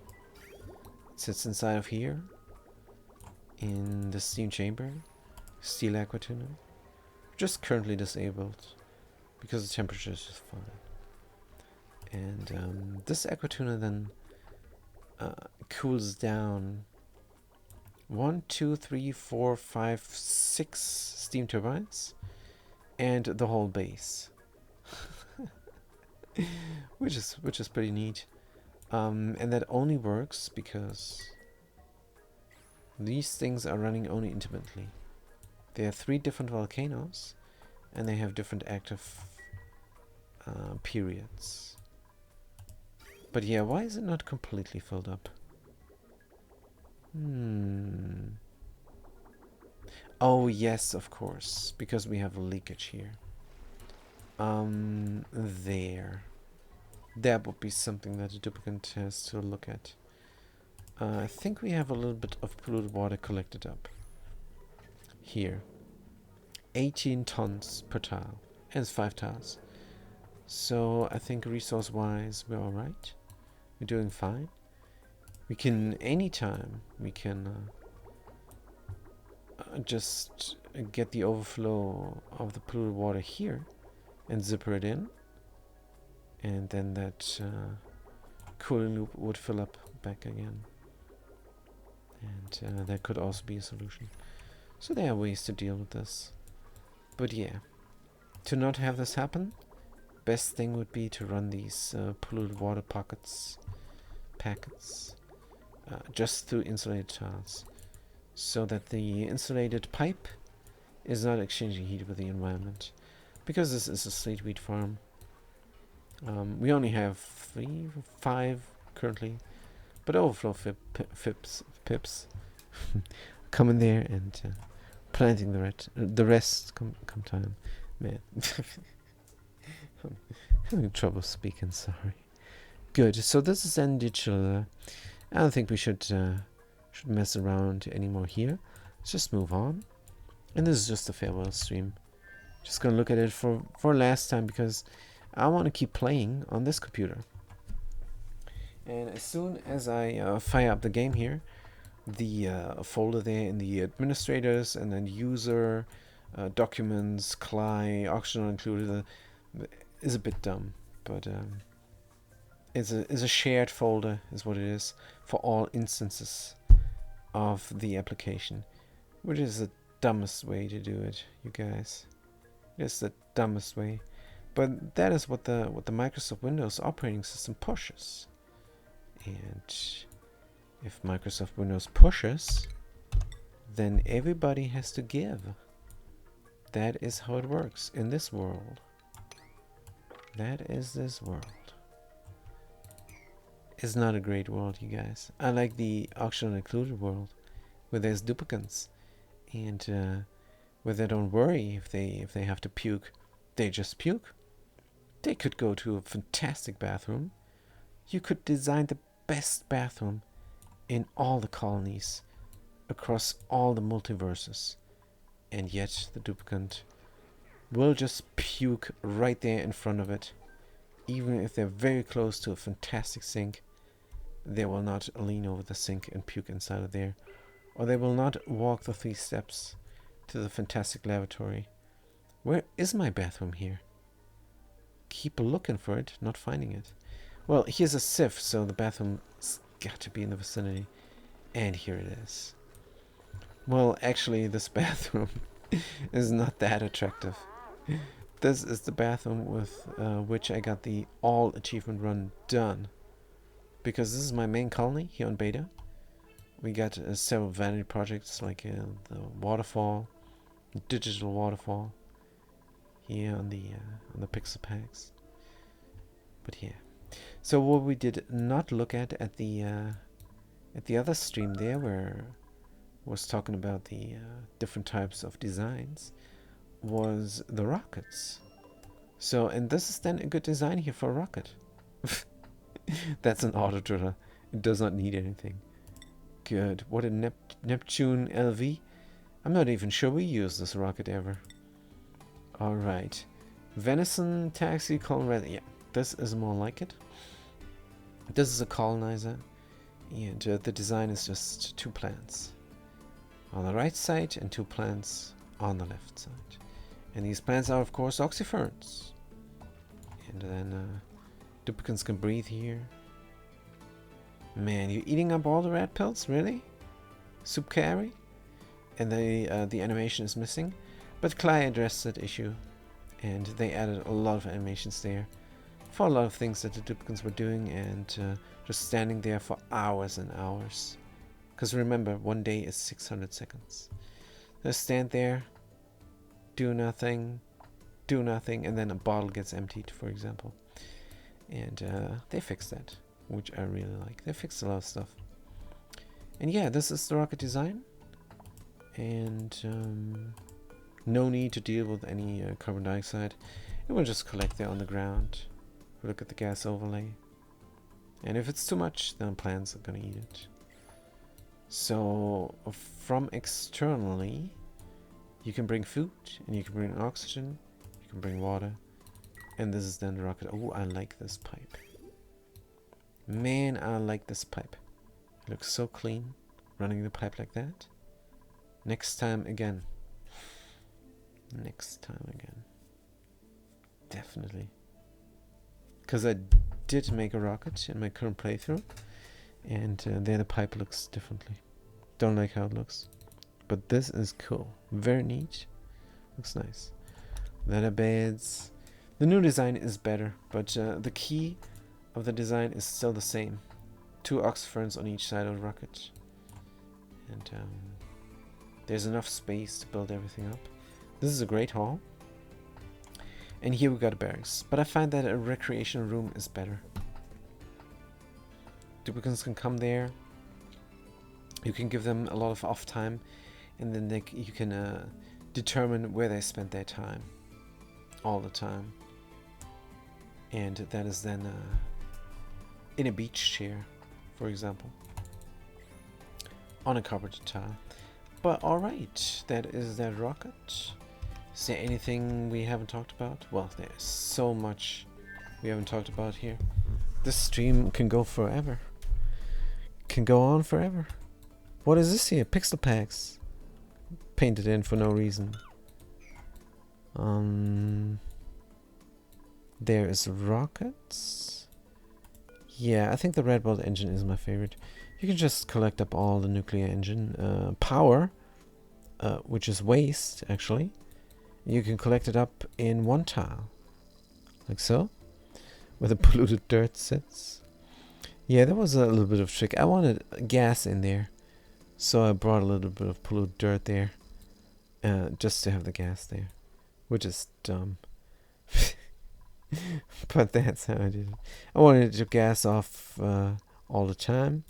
It sits inside of here, in the steam chamber, steel aqua tuner. Just currently disabled, because the temperature is just fine. And this aqua tuner then cools down 1, 2, 3, 4, 5, 6 steam turbines and the whole base, which is pretty neat. And that only works because these things are running only intermittently. There are 3 different volcanoes, and they have different active periods. But yeah, why is it not completely filled up? Oh yes, of course, because we have a leakage here. There. That would be something that a duplicant has to look at. I think we have a little bit of polluted water collected up. Here. 18 tons per tile. And it's 5 tiles. So I think resource-wise we're alright. We're doing fine. We can, anytime, we can just get the overflow of the polluted water here and zipper it in. And then that cooling loop would fill up back again. And that could also be a solution. So there are ways to deal with this. But yeah, to not have this happen, best thing would be to run these polluted water packets just through insulated tiles, so that the insulated pipe is not exchanging heat with the environment. Because this is a slateweed farm, we only have 3, 5 currently, but overflow pips come in there and planting the rest come time. Man, I'm having trouble speaking. Sorry. Good. So this is then digital. I don't think we should mess around anymore here. Let's just move on. And this is just a farewell stream. Just gonna look at it for last time because I want to keep playing on this computer. And as soon as I fire up the game here, the folder there in the administrators and then user documents, CLI, optional included is a bit dumb, but it's a shared folder is what it is for all instances of the application, which is the dumbest way to do it, you guys. It's the dumbest way, but that is what the Microsoft Windows operating system pushes. And if Microsoft Windows pushes, then everybody has to give. That is how it works in this world. That is this world. It's not a great world, you guys. I like the optional included world, where there's duplicates, and where they don't worry if they have to puke. They just puke. They could go to a fantastic bathroom. You could design the best bathroom in all the colonies, across all the multiverses, and yet the duplicant will just puke right there in front of it. Even if they're very close to a fantastic sink, they will not lean over the sink and puke inside of there, or they will not walk the 3 steps to the fantastic lavatory. Where is my bathroom here? Keep looking for it, not finding it. Well, here's a sieve, so the bathroom's got to be in the vicinity. And here it is. Well, actually, this bathroom is not that attractive. This is the bathroom with which I got the all achievement run done. Because this is my main colony here on beta. We got several vanity projects like the waterfall, digital waterfall, here on the pixel packs. But yeah. So what we did not look at the other stream there, where I was talking about the different types of designs, was the rockets. So, and this is then a good design here for a rocket. That's an auto driller. It does not need anything. Good. What a Neptune LV. I'm not even sure we use this rocket ever. Alright. Venison taxi colonizer. Yeah, this is more like it. This is a colonizer. And the design is just 2 plants on the right side and 2 plants on the left side. And these plants are, of course, oxyferns. And then duplicants can breathe here. Man, you're eating up all the red pills? Really? Soup carry? And the animation is missing. But Clay addressed that issue And they added a lot of animations there for a lot of things that the duplicants were doing, and just standing there for hours and hours. Because remember, one day is 600 seconds. Just stand there, do nothing, and then a bottle gets emptied, for example. And they fixed that, which I really like. They fixed a lot of stuff. And yeah, this is the rocket design. And no need to deal with any carbon dioxide. It will just collect there on the ground. Look at the gas overlay. And if it's too much, then plants are gonna eat it. So from externally, you can bring food, and you can bring oxygen, you can bring water, and this is then the rocket. Oh, I like this pipe. Man, I like this pipe. It looks so clean, running the pipe like that. Next time again. Next time again. Definitely. Because I did make a rocket in my current playthrough, and there the pipe looks differently. Don't like how it looks. But this is cool. Very neat. Looks nice. Leather beds. The new design is better, but the key of the design is still the same. 2 oxyferns on each side of the rocket. And there's enough space to build everything up. This is a great hall. And here we got a barracks. But I find that a recreation room is better. Duplicants can come there. You can give them a lot of off time. And then you can determine where they spend their time. All the time. And that is then in a beach chair, for example. On a carpeted tile. But alright, that is that rocket. Is there anything we haven't talked about? Well, there's so much we haven't talked about here. This stream can go forever. Can go on forever. What is this here? Pixel packs. Painted in for no reason. There is rockets. Yeah, I think the red bolt engine is my favorite. You can just collect up all the nuclear engine power, which is waste, actually. You can collect it up in one tile, like so, where the polluted dirt sits. Yeah, that was a little bit of trick. I wanted gas in there, so I brought a little bit of polluted dirt there, just to have the gas there, which is dumb. But that's how I did it. I wanted to gas off all the time,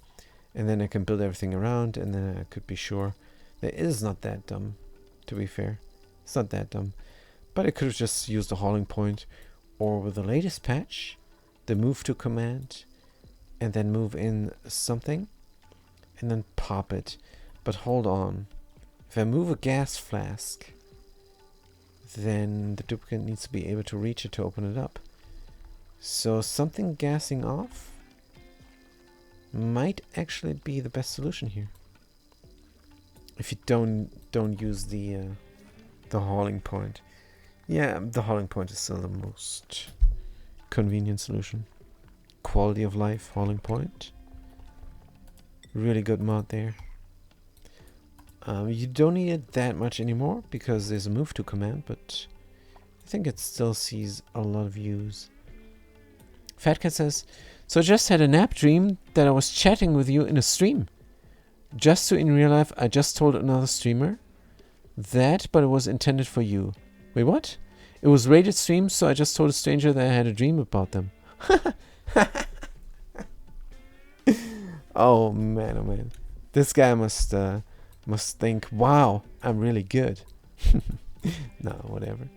and then I can build everything around, and then I could be sure that it is not that dumb, to be fair. It's not that dumb. But I could have just used the hauling point, or with the latest patch, the move to command, and then move in something, and then pop it. But hold on. If I move a gas flask, then the duplicant needs to be able to reach it to open it up. So something gassing off might actually be the best solution here. If you don't use the hauling point. Yeah, the hauling point is still the most convenient solution. Quality of life hauling point. Really good mod there. You don't need it that much anymore because there's a move to command, but I think it still sees a lot of use. Fatcat says, so I just had a nap dream that I was chatting with you in a stream. Just so in real life, I just told another streamer that, but it was intended for you. Wait, what? It was rated stream, so I just told a stranger that I had a dream about them. Oh man, oh man. This guy must think, wow, I'm really good. No, whatever.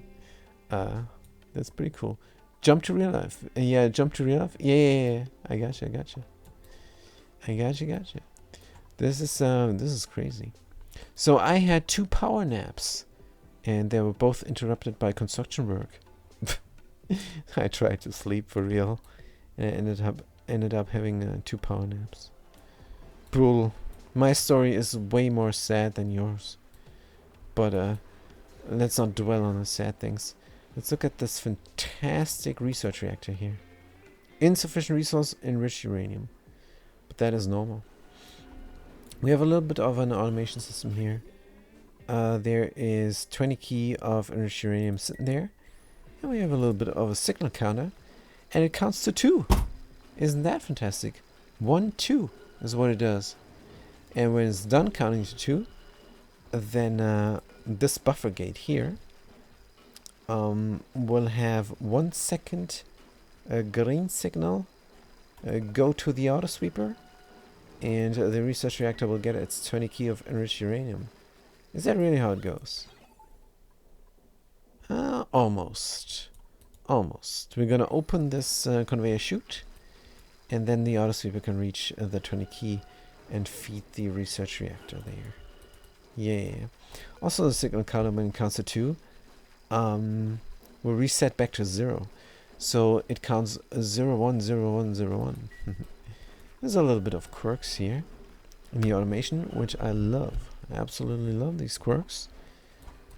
That's pretty cool. Jump to real life. Yeah, jump to real life. Yeah. I gotcha. This is crazy. So I had 2 power naps, and they were both interrupted by construction work. I tried to sleep for real, and I ended up having 2 power naps. Brutal. My story is way more sad than yours, but let's not dwell on the sad things. Let's look at this fantastic research reactor here. Insufficient resource, enriched uranium, but that is normal. We have a little bit of an automation system here. There is 20 key of enriched uranium sitting there, And we have a little bit of a signal counter. And it counts to 2. Isn't that fantastic? 1, 2 is what it does. And when it's done counting to 2, then this buffer gate here will have 1 second green signal go to the auto sweeper, and the research reactor will get its 20 key of enriched uranium. Is that really how it goes? Almost. Almost. We're gonna open this conveyor chute, and then the auto sweeper can reach the 20 key and feed the research reactor there. Yeah. Also, the signal counter when it counts to 2 will reset back to 0. So it counts 0, 1, 0, 1, 0, 1. There's a little bit of quirks here in the automation, which I love. I absolutely love these quirks.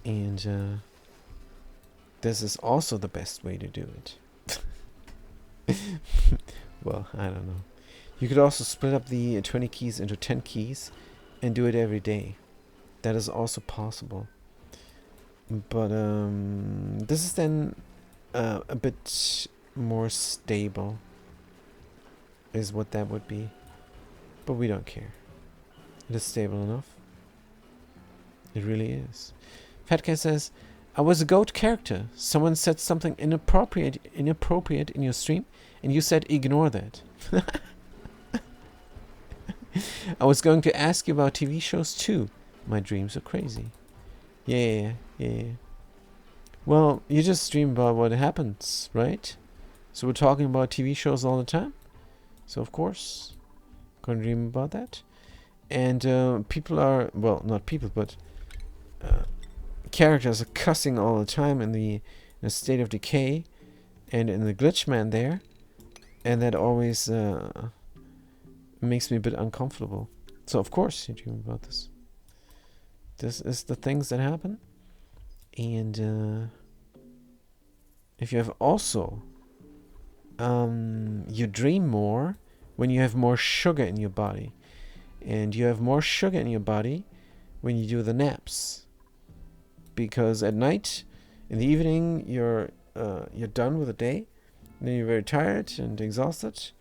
And this is also the best way to do it. Well, I don't know. You could also split up the 20 keys into 10 keys and do it every day. That is also possible. But this is then a bit more stable, is what that would be. But we don't care. It is stable enough. It really is. Fatcat says, I was a goat character. Someone said something inappropriate in your stream, and you said ignore that. I was going to ask you about TV shows too. My dreams are crazy. Yeah. Well, you just stream about what happens, right? So we're talking about TV shows all the time. So of course, gonna dream about that. And people are, well, not people, but characters are cussing all the time in the State of Decay and in the Glitchman there, and that always makes me a bit uncomfortable. So of course you dream about this. This is the things that happen. And if you have also you dream more when you have more sugar in your body, and you have more sugar in your body when you do the naps, because at night, in the evening, you're done with the day, and then you're very tired and exhausted,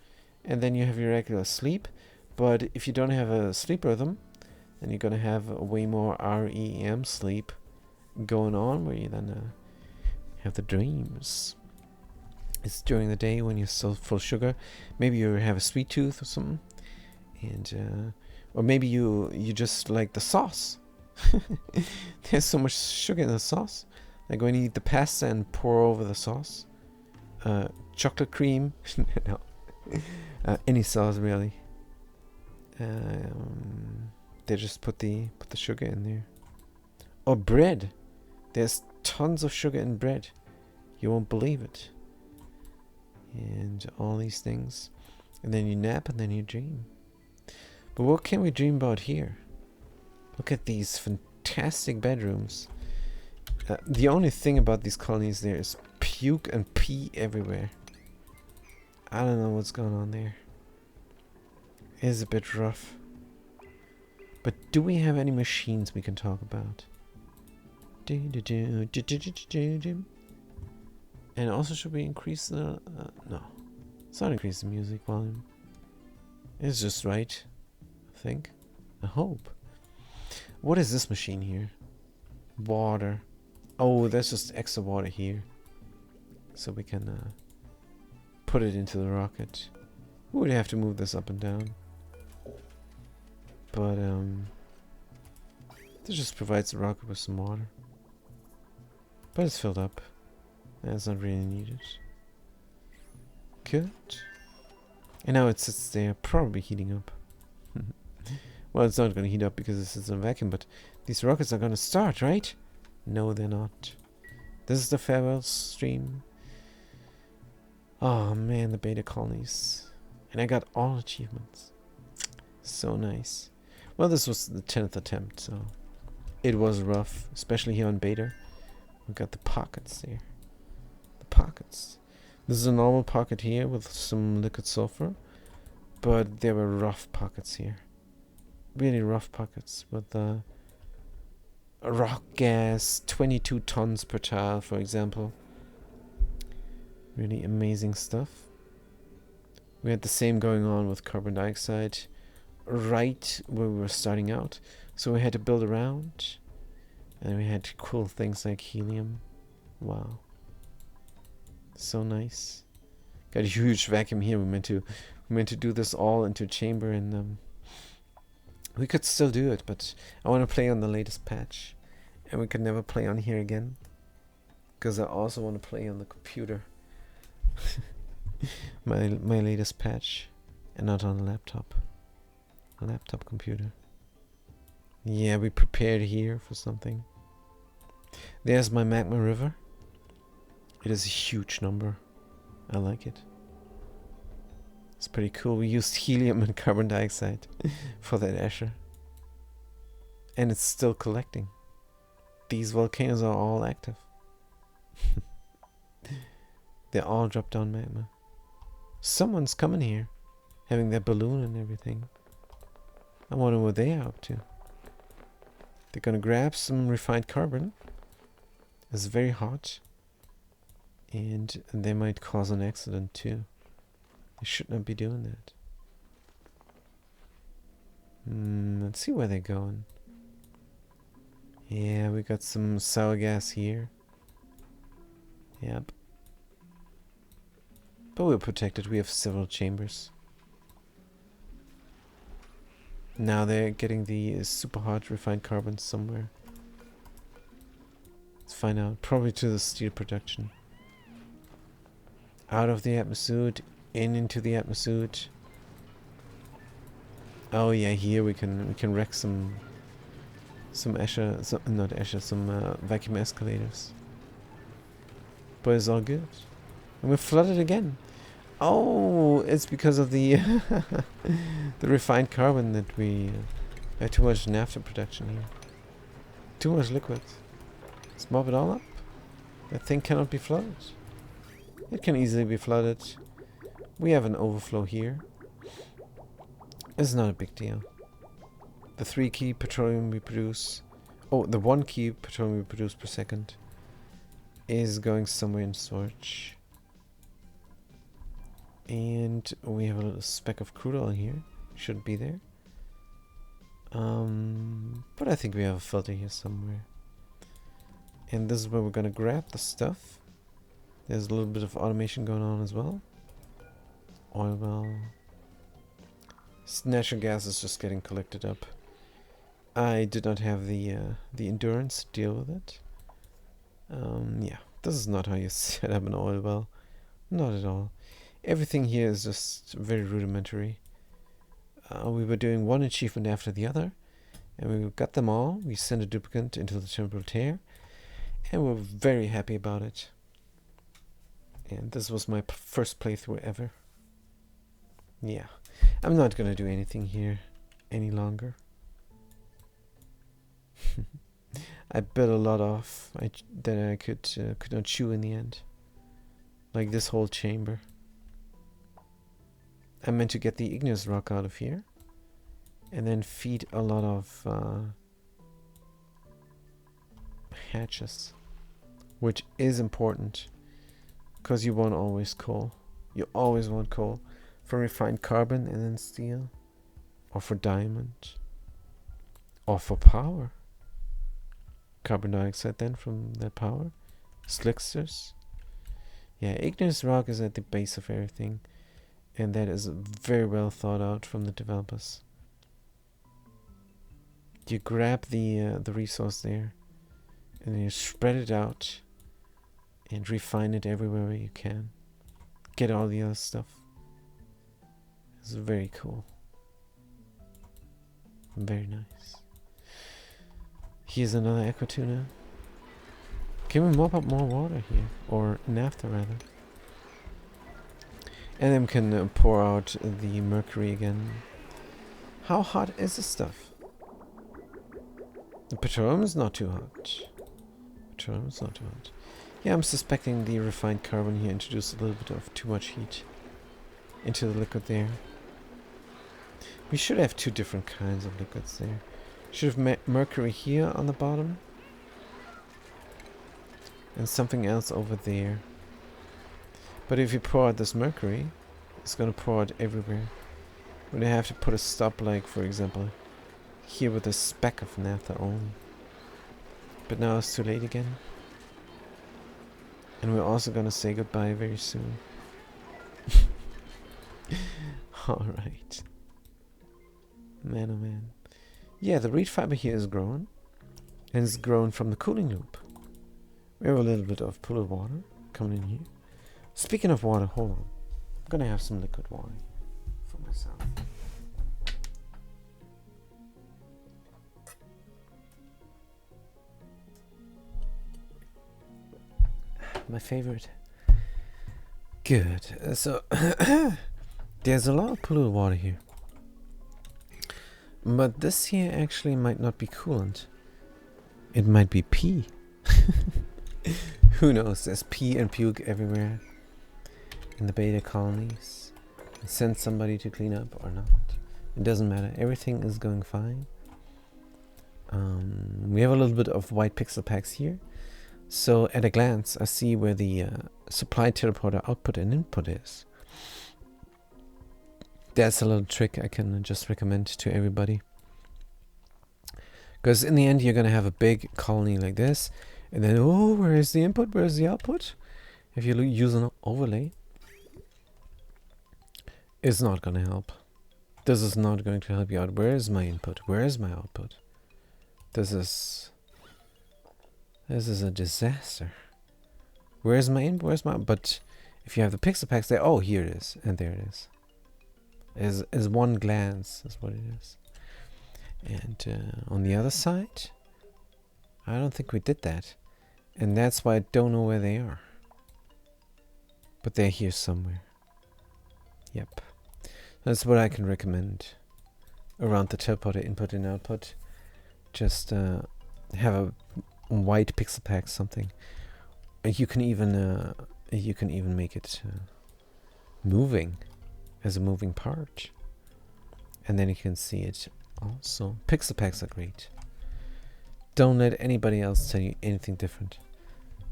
and then you have your regular sleep. But if you don't have a sleep rhythm, then you're gonna have way more REM sleep going on, where you then have the dreams. It's during the day when you're so full of sugar. Maybe you have a sweet tooth or something, and or maybe you just like the sauce. There's so much sugar in the sauce. Like when you eat the pasta and pour over the sauce, chocolate cream, no, any sauce really. They just put the sugar in there. Or bread. There's tons of sugar in bread. You won't believe it. And all these things. And then you nap and then you dream. But what can we dream about here? Look at these fantastic bedrooms. The only thing about these colonies there is puke and pee everywhere. I don't know what's going on there. It is a bit rough. But do we have any machines we can talk about? And also, should we increase the... no. Let's not increase the music volume. It's just right, I think. I hope. What is this machine here? Water. Oh, there's just extra water here. So we can put it into the rocket. We would have to move this up and down. But, this just provides the rocket with some water. But it's filled up. That's not really needed. Good. And now it sits there, probably heating up. Well, it's not going to heat up because this is in a vacuum, but these rockets are going to start, right? No, they're not. This is the farewell stream. Oh man, the beta colonies. And I got all achievements. So nice. Well, this was the 10th attempt, so it was rough, especially here on beta. We got the pockets there. The pockets. This is a normal pocket here with some liquid sulfur, but there were rough pockets here. Really rough pockets with rock gas, 22 tons per tile, for example. Really amazing stuff. We had the same going on with carbon dioxide right where we were starting out. So we had to build around. And we had cool things like helium. Wow. So nice. Got a huge vacuum here. We meant to do this all into a chamber, and we could still do it, but I want to play on the latest patch. And we could never play on here again, because I also want to play on the computer. my latest patch, and not on a laptop. A laptop computer. Yeah, we prepared here for something. There's my magma river. It is a huge number. I like it. It's pretty cool. We used helium and carbon dioxide for that Escher. And it's still collecting. These volcanoes are all active. They all drop down magma. Someone's coming here, having their balloon and everything. I wonder what they are up to. They're gonna grab some refined carbon. It's very hot. And they might cause an accident too. They should not be doing that. Let's see where they're going. Yeah, we got some sour gas here. Yep. But we're protected. We have several chambers. Now they're getting the super hot refined carbon somewhere. Let's find out. Probably to the steel production. Out of the atmosphere, into the atmosphere. Oh yeah, here we can wreck some Escher, not Escher, some vacuum escalators. But it's all good. And we're flooded again. Oh, it's because of the the refined carbon that we had too much naphtha production here. Too much liquid. Let's mop it all up. That thing cannot be flooded. It can easily be flooded. We have an overflow here. It's not a big deal. The 3 key petroleum we produce, the 1 key petroleum we produce per second is going somewhere in storage. And we have a little speck of crude oil here. Should be there. But I think we have a filter here somewhere. And this is where we're gonna grab the stuff. There's a little bit of automation going on as well. Oil well. Natural gas is just getting collected up. I did not have the endurance to deal with it. Yeah, this is not how you set up an oil well. Not at all. Everything here is just very rudimentary. We were doing one achievement after the other, and we got them all. We sent a duplicate into the temporal tear, and we're very happy about it. And this was my first playthrough ever. Yeah, I'm not gonna do anything here any longer. I bit a lot off that I could not chew in the end. Like this whole chamber. I meant to get the igneous rock out of here, and then feed a lot of hatches, which is important, because you want always coal. You always want coal for refined carbon and then steel, or for diamond, or for power. Carbon dioxide then from that power. Slicksters. Yeah, igneous rock is at the base of everything. And that is very well thought out from the developers. You grab the resource there, and then you spread it out, and refine it everywhere you can. Get all the other stuff. It's very cool. Very nice. Here's another aquatuna. Can we mop up more water here? Or naphtha rather. And then we can pour out the mercury again. How hot is this stuff? The petroleum is not too hot. Petroleum is not too hot. Yeah, I'm suspecting the refined carbon here introduced a little bit of too much heat into the liquid there. We should have 2 different kinds of liquids there. Should have mercury here on the bottom. And something else over there. But if you pour out this mercury, it's gonna pour out everywhere. We're gonna have to put a stop, like for example, here with a speck of naphtha only. But now it's too late again. And we're also gonna say goodbye very soon. Alright. Man, oh man. Yeah, the reed fiber here is growing. And it's grown from the cooling loop. We have a little bit of pool water coming in here. Speaking of water, hold on. I'm gonna have some liquid water for myself. My favorite. Good. So there's a lot of polluted water here. But this here actually might not be coolant. It might be pee. Who knows? There's pee and puke everywhere in the beta colonies. Send somebody to clean up or not. It doesn't matter. Everything is going fine. We have a little bit of white pixel packs here. So at a glance, I see where the supply teleporter output and input is. That's a little trick I can just recommend to everybody. Because in the end, you're going to have a big colony like this. And then, oh, where is the input? Where is the output? If you use an overlay, it's not going to help. This is not going to help you out. Where is my input? Where is my output? This is a disaster. Where's my input? Where's my... But if you have the pixel packs there, oh, here it is. And there it is. Is one glance is what it is. And on the other side, I don't think we did that. And that's why I don't know where they are. But they're here somewhere. Yep. That's what I can recommend around the teleporter input and output. Just have a white pixel pack something. You can even make it moving as a moving part, and then you can see it also. Pixel packs are great. Don't let anybody else tell you anything different.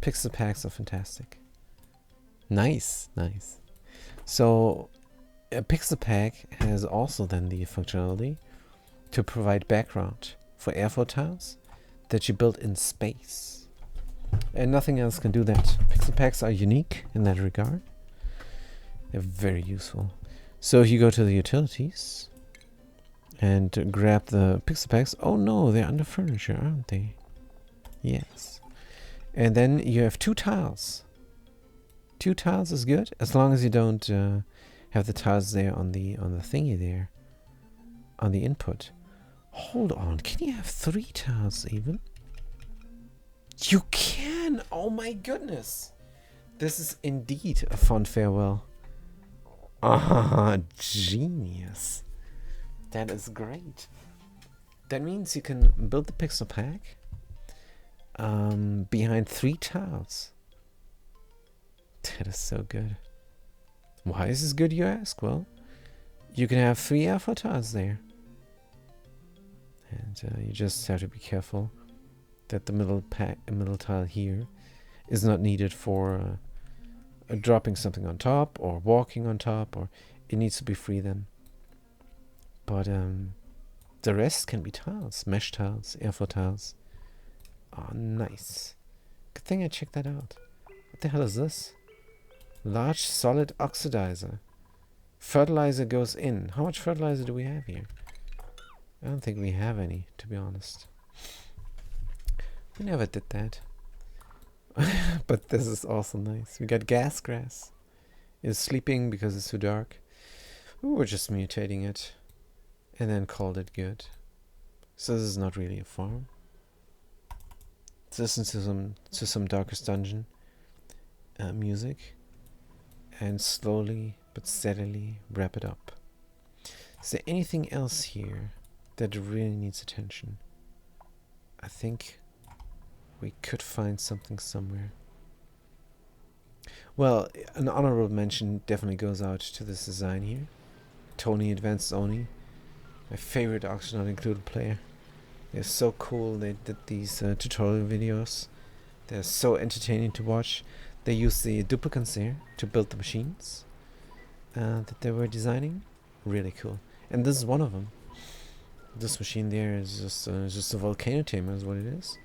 Pixel packs are fantastic. Nice, nice. So a pixel pack has also then the functionality to provide background for airflow tiles that you build in space. And nothing else can do that. Pixel packs are unique in that regard. They're very useful. So if you go to the utilities and grab the pixel packs, oh no, they're under furniture, aren't they? Yes. And then you have 2 tiles. 2 tiles is good, as long as you don't have the tiles there on the thingy there, on the input. Hold on, can you have 3 tiles even? You can! Oh my goodness! This is indeed a fun farewell. Ah, genius. That is great. That means you can build the pixel pack behind 3 tiles. That is so good. Why is this good, you ask? Well, you can have 3 alpha tiles there. And you just have to be careful that the middle tile here is not needed for dropping something on top or walking on top, or it needs to be free then. But the rest can be tiles, mesh tiles, airflow tiles. Oh, nice. Good thing I checked that out. What the hell is this? Large solid oxidizer. Fertilizer goes in. How much fertilizer do we have here? I don't think we have any, to be honest. We never did that. But this is also nice. We got gas grass. It's sleeping because it's too dark. We're just mutating it. And then called it good. So this is not really a farm. Listen to some Darkest Dungeon music. And slowly but steadily wrap it up. Is there anything else here that really needs attention? I think we could find something somewhere. Well, an honorable mention definitely goes out to this design here. Tony Advanced Oni. My favorite Auction Not Included player. They're so cool. They did these tutorial videos. They're so entertaining to watch. They used the duplicates there to build the machines that they were designing. Really cool. And this is one of them. This machine there is just a volcano tamer is what it is.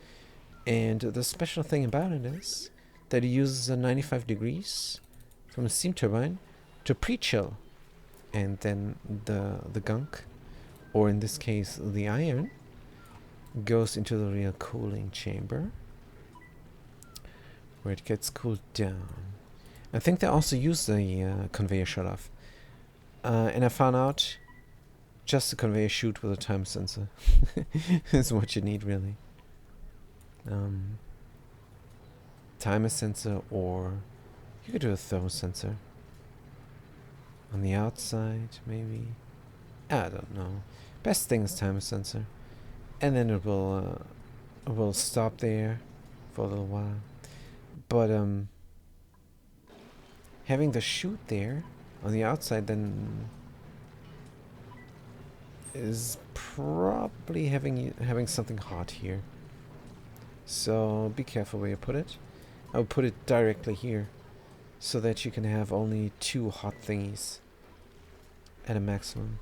And the special thing about it is that it uses 95 degrees from a steam turbine to pre-chill. And then the gunk, or in this case the iron, goes into the real cooling chamber where it gets cooled down. I think they also use the conveyor shut-off. And I found out just a conveyor chute with a time sensor is what you need, really. Timer sensor, or you could do a thermal sensor. On the outside, maybe. I don't know. Best thing is timer sensor. And then it will stop there for a little while. But having the chute there on the outside then is probably having something hot here. So be careful where you put it. I would put it directly here so that you can have only 2 hot thingies at a maximum.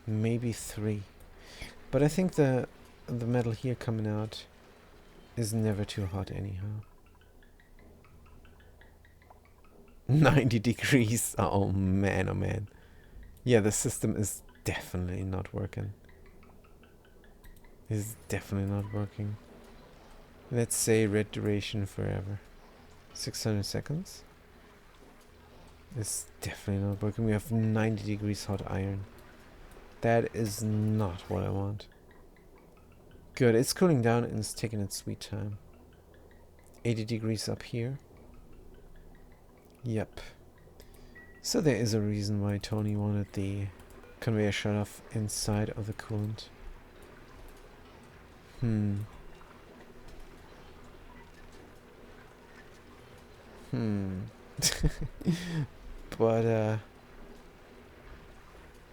Maybe 3. But I think the metal here coming out is never too hot anyhow. 90 degrees. Oh man, oh man. Yeah, the system is definitely not working. It's definitely not working. Let's say red duration forever. 600 seconds. It's definitely not working. We have 90 degrees hot iron. That is not what I want. Good, it's cooling down and it's taking its sweet time. 80 degrees up here. Yep. So there is a reason why Tony wanted the conveyor shut off inside of the coolant. But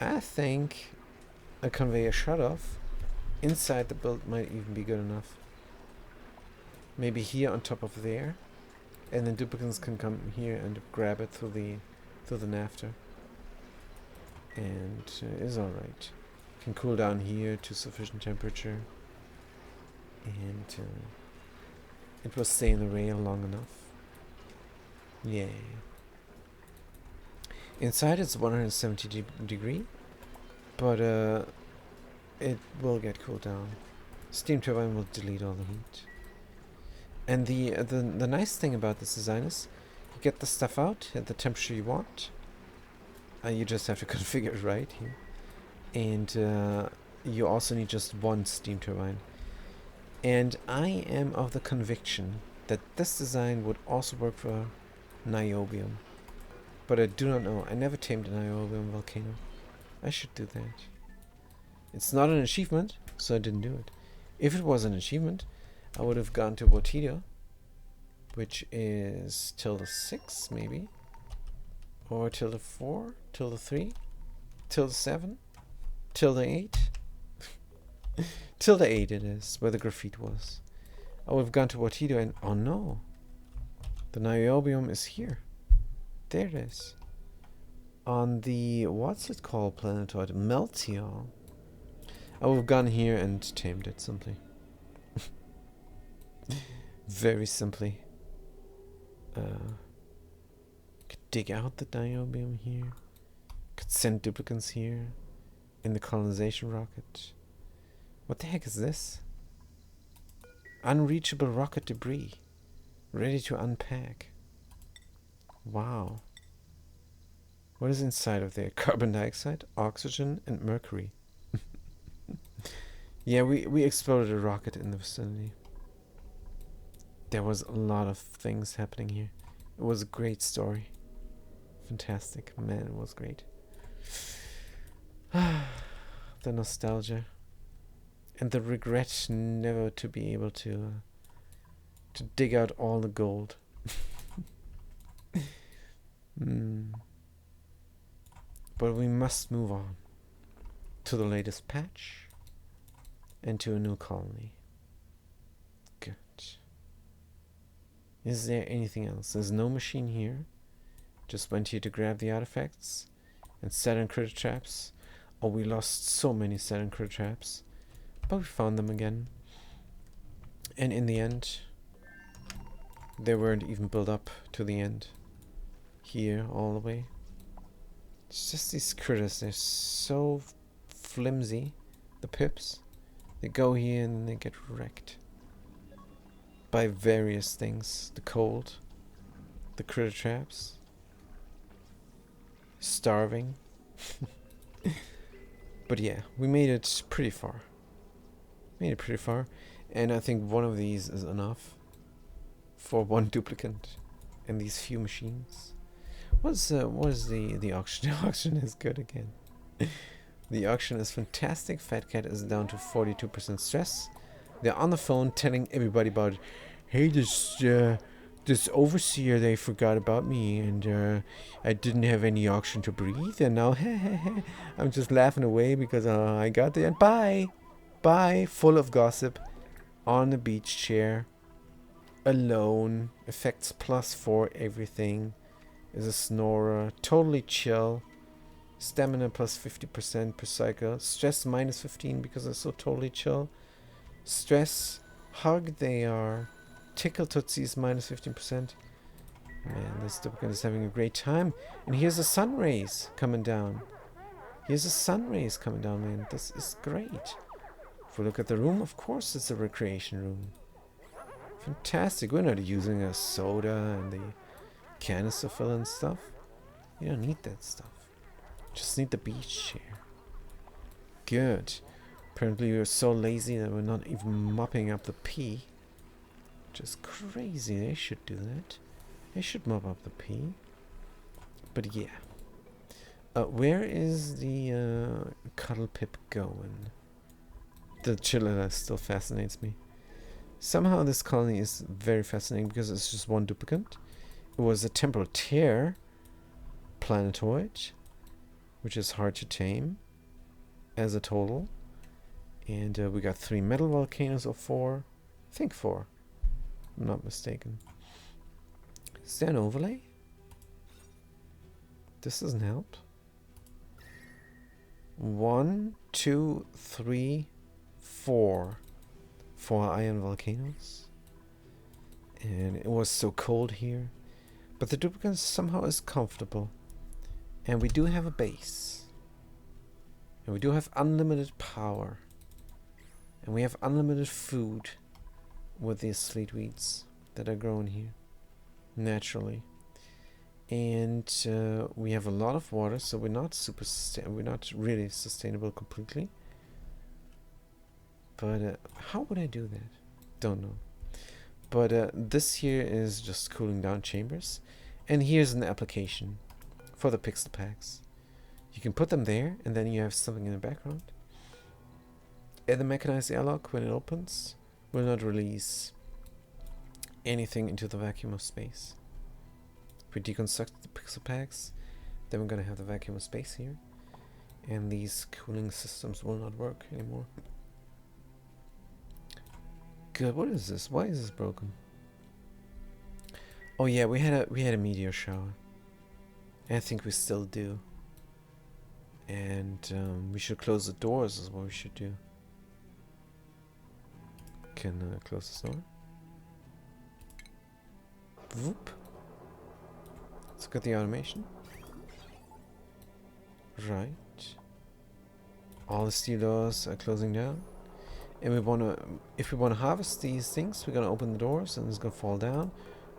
I think a conveyor shut off inside the build might even be good enough. Maybe here on top of there, and then duplicates can come here and grab it through the nafta, and is alright. Can cool down here to sufficient temperature, and it will stay in the rail long enough. Yeah. Inside it's 170 degree, but it will get cooled down. Steam turbine will delete all the heat. And the nice thing about this design is you get the stuff out at the temperature you want. You just have to configure it right here. And you also need just one steam turbine. And I am of the conviction that this design would also work for niobium. But I do not know. I never tamed a niobium volcano. I should do that. It's not an achievement, so I didn't do it. If it was an achievement, I would have gone to Baator, which is till the 6, maybe. Or till the 4, till the 3, till the 7, till the 8. Till the 8 it is, where the graphite was. I would have gone to Baator and, oh no, the niobium is here. There it is. On the, what's it called, planetoid? Meltior. I would have gone here and tamed it simply. Very simply. Could dig out the niobium here. Could send duplicates here. In the colonization rocket. What the heck is this? Unreachable rocket debris. Ready to unpack. Wow. What is inside of there? Carbon dioxide, oxygen, and mercury. Yeah, we exploded a rocket in the vicinity. There was a lot of things happening here. It was a great story. Fantastic. Man, it was great. The nostalgia. And the regret never to be able to dig out all the gold. But we must move on to the latest patch and to a new colony. Good. Is there anything else? There's no machine here. Just went here to grab the artifacts. And Saturn critter traps. Oh, we lost so many Saturn critter traps. But we found them again. And in the end, they weren't even built up to the end. Here, all the way. It's just these critters. They're so flimsy. The pips. They go here and they get wrecked. By various things. The cold. The critter traps. Starving. But yeah, we made it pretty far. And I think one of these is enough for one duplicate and these few machines. What is the auction? The auction is good again. The auction is fantastic. Fat Cat is down to 42% stress. They're on the phone telling everybody about, hey, this overseer, they forgot about me, and I didn't have any oxygen to breathe, and now I'm just laughing away because I got there. Bye, full of gossip, on the beach chair, alone, effects +4, everything, is a snorer, totally chill, stamina +50% per cycle, stress -15 because they're so totally chill, stress, hug, they are, tickle tootsies -15%. Man, this duplicate is having a great time. And here's the sun rays coming down. Man. This is great. If we look at the room, of course it's a recreation room. Fantastic. We're not using a soda and the canister fill and stuff. You don't need that stuff. Just need the beach chair. Good. Apparently we're so lazy that we're not even mopping up the pee. Just crazy. They should do that. They should mop up the pee. But yeah. Where is the cuddle pip going? The chiller still fascinates me. Somehow this colony is very fascinating because it's just one duplicate. It was a temporal tear planetoid, which is hard to tame as a total. And we got 3 metal volcanoes, or 4. I think 4. I'm not mistaken. Is there an overlay? This doesn't help. 1, 2, 3, 4. 4 iron volcanoes. And it was so cold here. But the duplicate somehow is comfortable. And we do have a base. And we do have unlimited power. And we have unlimited food with these sleet weeds that are grown here naturally. And we have a lot of water, so we're not we're not really sustainable completely. But how would I do that? Don't know. But this here is just cooling down chambers. And here's an application for the pixel packs. You can put them there, and then you have something in the background. And the mechanized airlock, when it opens, will not release anything into the vacuum of space. If we deconstruct the pixel packs, then we're going to have the vacuum of space here. And these cooling systems will not work anymore. Good, what is this? Why is this broken? Oh yeah, we had a meteor shower. And I think we still do. And we should close the doors is what we should do. Can close this door. Whoop. Let's look at the automation. Right. All the steel doors are closing down. And if we wanna harvest these things, we're gonna open the doors and it's gonna fall down.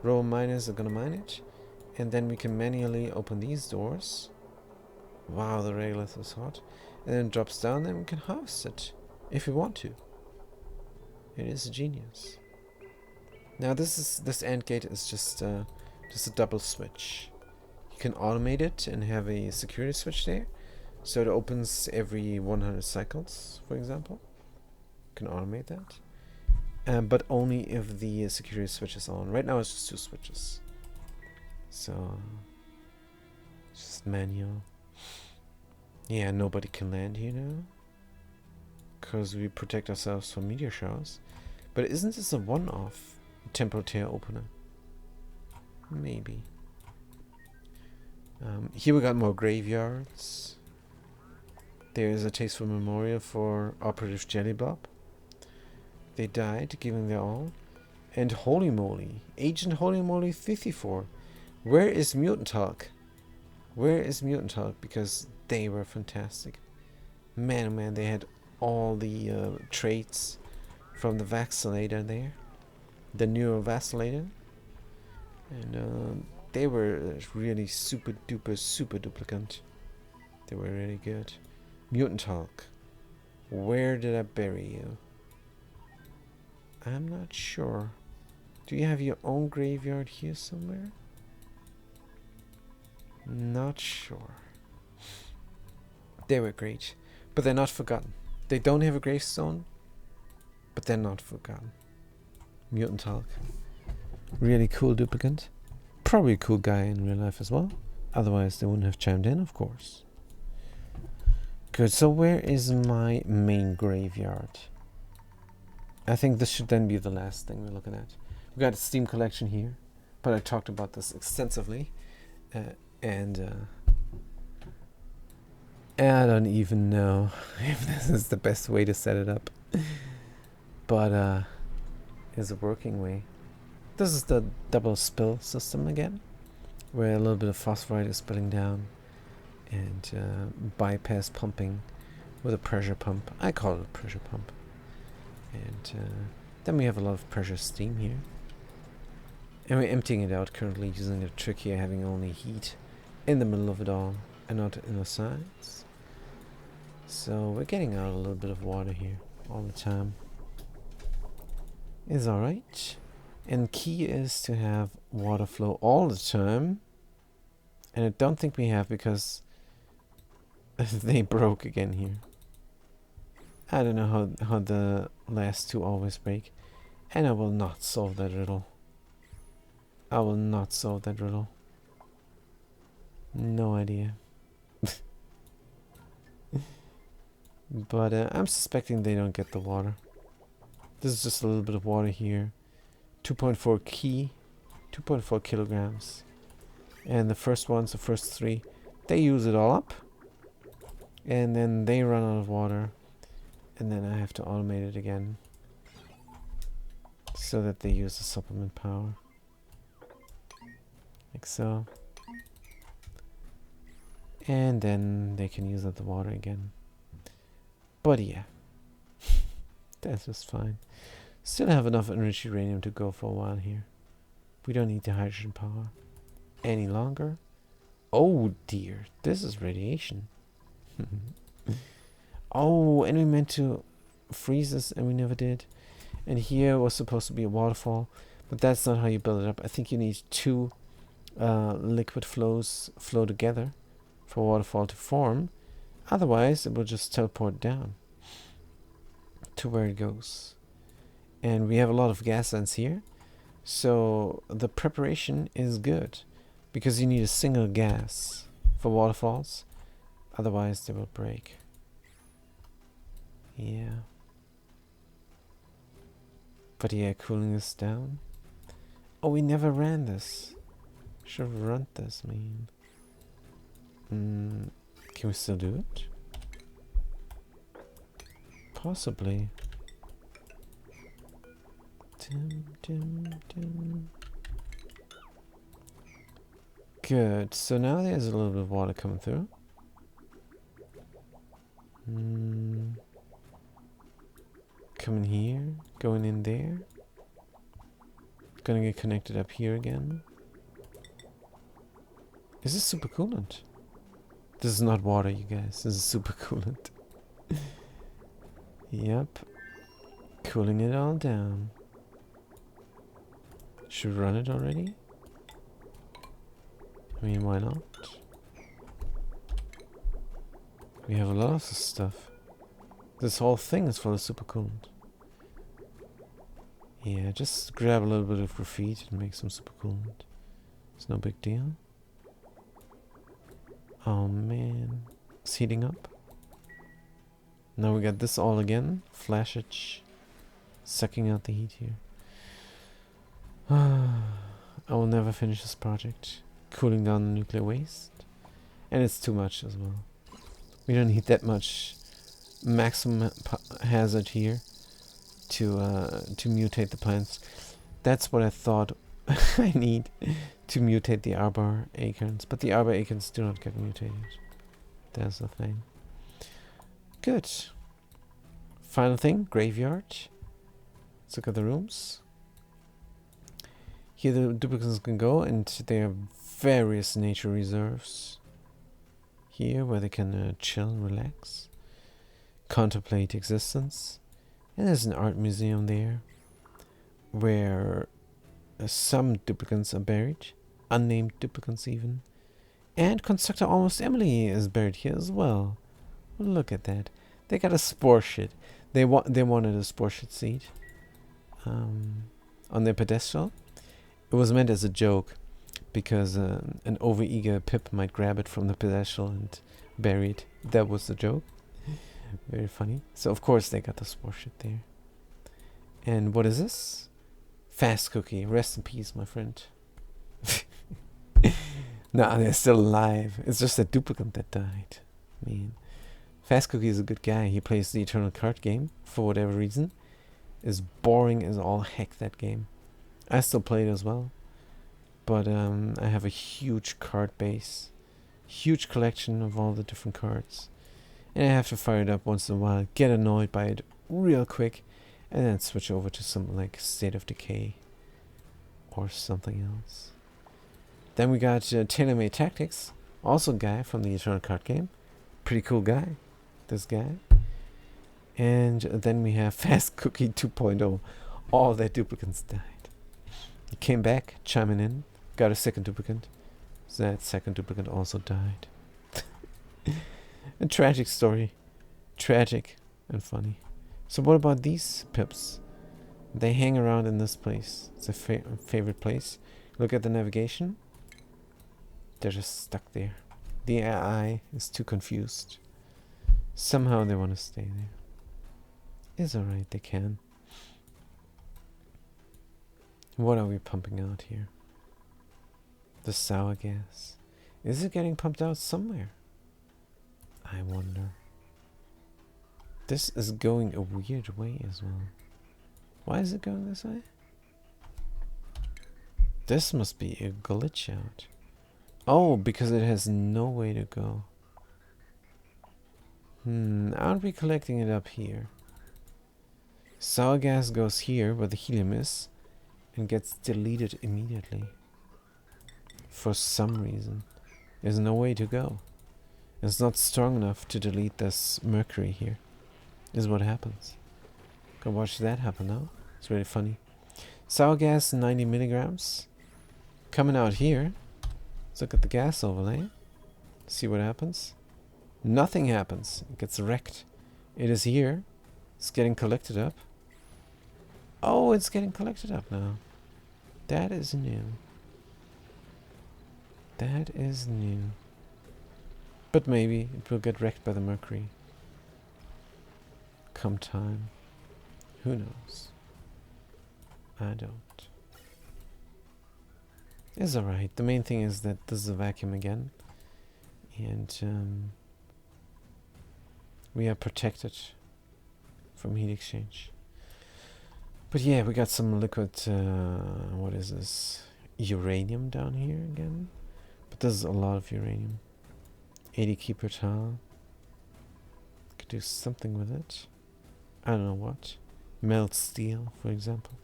Row miners are gonna mine it. And then we can manually open these doors. Wow, the regolith is hot. And then it drops down and we can harvest it if we want to. It is genius. Now this AND gate is just a double switch. You can automate it and have a security switch there, so it opens every 100 cycles, for example. You can automate that, but only if the security switch is on. Right now it's just 2 switches, so just manual. Yeah, nobody can land here now, because we protect ourselves from meteor showers. But isn't this a one-off temporal tear opener? Maybe. Here we got more graveyards. There's a tasteful memorial for Operative Jellybob. They died, giving their all. And holy moly, Agent Holy Moly 54. Where is Mutant Hulk? Where is Mutant Hulk? Because they were fantastic. Man, oh man, they had all the traits from the Vacillator there. The Neurovacillator. And they were really super duplicant. They were really good. Mutant Hulk. Where did I bury you? I'm not sure. Do you have your own graveyard here somewhere? Not sure. They were great, but they're not forgotten. They don't have a gravestone, but they're not forgotten. Mutant Hulk. Really cool duplicant. Probably a cool guy in real life as well. Otherwise they wouldn't have chimed in, of course. Good, so where is my main graveyard? I think this should then be the last thing we're looking at. We've got a Steam collection here, but I talked about this extensively. And I don't even know if this is the best way to set it up. But it's a working way. This is the double spill system again, where a little bit of phosphorite is spilling down and bypass pumping with a pressure pump. I call it a pressure pump. And then we have a lot of pressure steam here. And we're emptying it out currently using the trick here, having only heat in the middle of it all and not in the sides. So we're getting out a little bit of water here all the time. It's alright. And key is to have water flow all the time. And I don't think we have, because they broke again here. I don't know how the last two always break. And I will not solve that riddle. I will not solve that riddle. No idea. But I'm suspecting they don't get the water. This is just a little bit of water here. 2.4 key. 2.4 kilograms. And the first ones, the first three, they use it all up. And then they run out of water. And then I have to automate it again, so that they use the supplement power. Like so. And then they can use up the water again. But yeah, that's just fine. Still have enough enriched uranium to go for a while here. We don't need the hydrogen power any longer. Oh dear, this is radiation. Oh, and we meant to freeze this and we never did. And here was supposed to be a waterfall, but that's not how you build it up. I think you need two liquid flows flow together for a waterfall to form. Otherwise, it will just teleport down to where it goes. And we have a lot of gas ends here, so the preparation is good, because you need a single gas for waterfalls. Otherwise, they will break. Yeah. But yeah, cooling this down. Oh, we never ran this. Should have run this, man. Can we still do it? Possibly. Good. So now there's a little bit of water coming through. Coming here, going in there. Gonna get connected up here again. Is this super coolant? This is not water, you guys. This is super coolant. Yep. Cooling it all down. Should we run it already? I mean, why not? We have a lot of this stuff. This whole thing is full of super coolant. Yeah, just grab a little bit of graphite and make some super coolant. It's no big deal. Oh man, it's heating up. Now we got this all again. Flashage, sucking out the heat here. I will never finish this project. Cooling down the nuclear waste. And it's too much as well. We don't need that much maximum hazard here to mutate the plants. That's what I thought I need to mutate the arbor acorns. But the arbor acorns do not get mutated. That's the thing. Good. Final thing, graveyard. Let's look at the rooms. Here the duplicates can go, and there are various nature reserves. Here where they can chill and relax. Contemplate existence. And there's an art museum there where some duplicates are buried. Unnamed duplicates even. And Constructor Almost Emily is buried here as well. Look at that. They got a spore shit. They wanted a spore shit seed on their pedestal. It was meant as a joke because an overeager pip might grab it from the pedestal and bury it. That was the joke. Very funny. So of course they got the spore shit there. And what is this? Fast Cookie. Rest in peace, my friend. Nah, they're still alive. It's just a duplicate that died. I mean, Fast Cookie is a good guy. He plays the Eternal Card game for whatever reason. Is boring as all heck, that game. I still play it as well. But I have a huge card base. Huge collection of all the different cards. And I have to fire it up once in a while. Get annoyed by it real quick. And then switch over to something like State of Decay. Or something else. Then we got Tailor-Made Tactics. Also a guy from the Eternal Card game. Pretty cool guy. This guy. And then we have Fast Cookie 2.0. All their duplicates died. He came back, chiming in. Got a second duplicate. That second duplicate also died. A tragic story. Tragic and funny. So what about these pips? They hang around in this place. It's a favorite place. Look at the navigation. They're just stuck there. The AI is too confused. Somehow they want to stay there. It's alright, they can. What are we pumping out here? The sour gas. Is it getting pumped out somewhere? I wonder. This is going a weird way as well. Why is it going this way? This must be a glitch out. Oh, because it has no way to go. Aren't we collecting it up here? Sour gas goes here where the helium is and gets deleted immediately. For some reason. There's no way to go. It's not strong enough to delete this mercury here. Is what happens. Go watch that happen now. It's really funny. Sour gas 90 milligrams. Coming out here. Let's look at the gas overlay. See what happens. Nothing happens. It gets wrecked. It is here. It's getting collected up. Oh, it's getting collected up now. That is new. That is new. But maybe it will get wrecked by the mercury. Come time. Who knows? I don't. It's alright. The main thing is that this is a vacuum again. And we are protected from heat exchange. But yeah, we got some liquid, what is this? Uranium down here again. But this is a lot of uranium. 80 key per tile. Could do something with it. I don't know what. Melt steel, for example.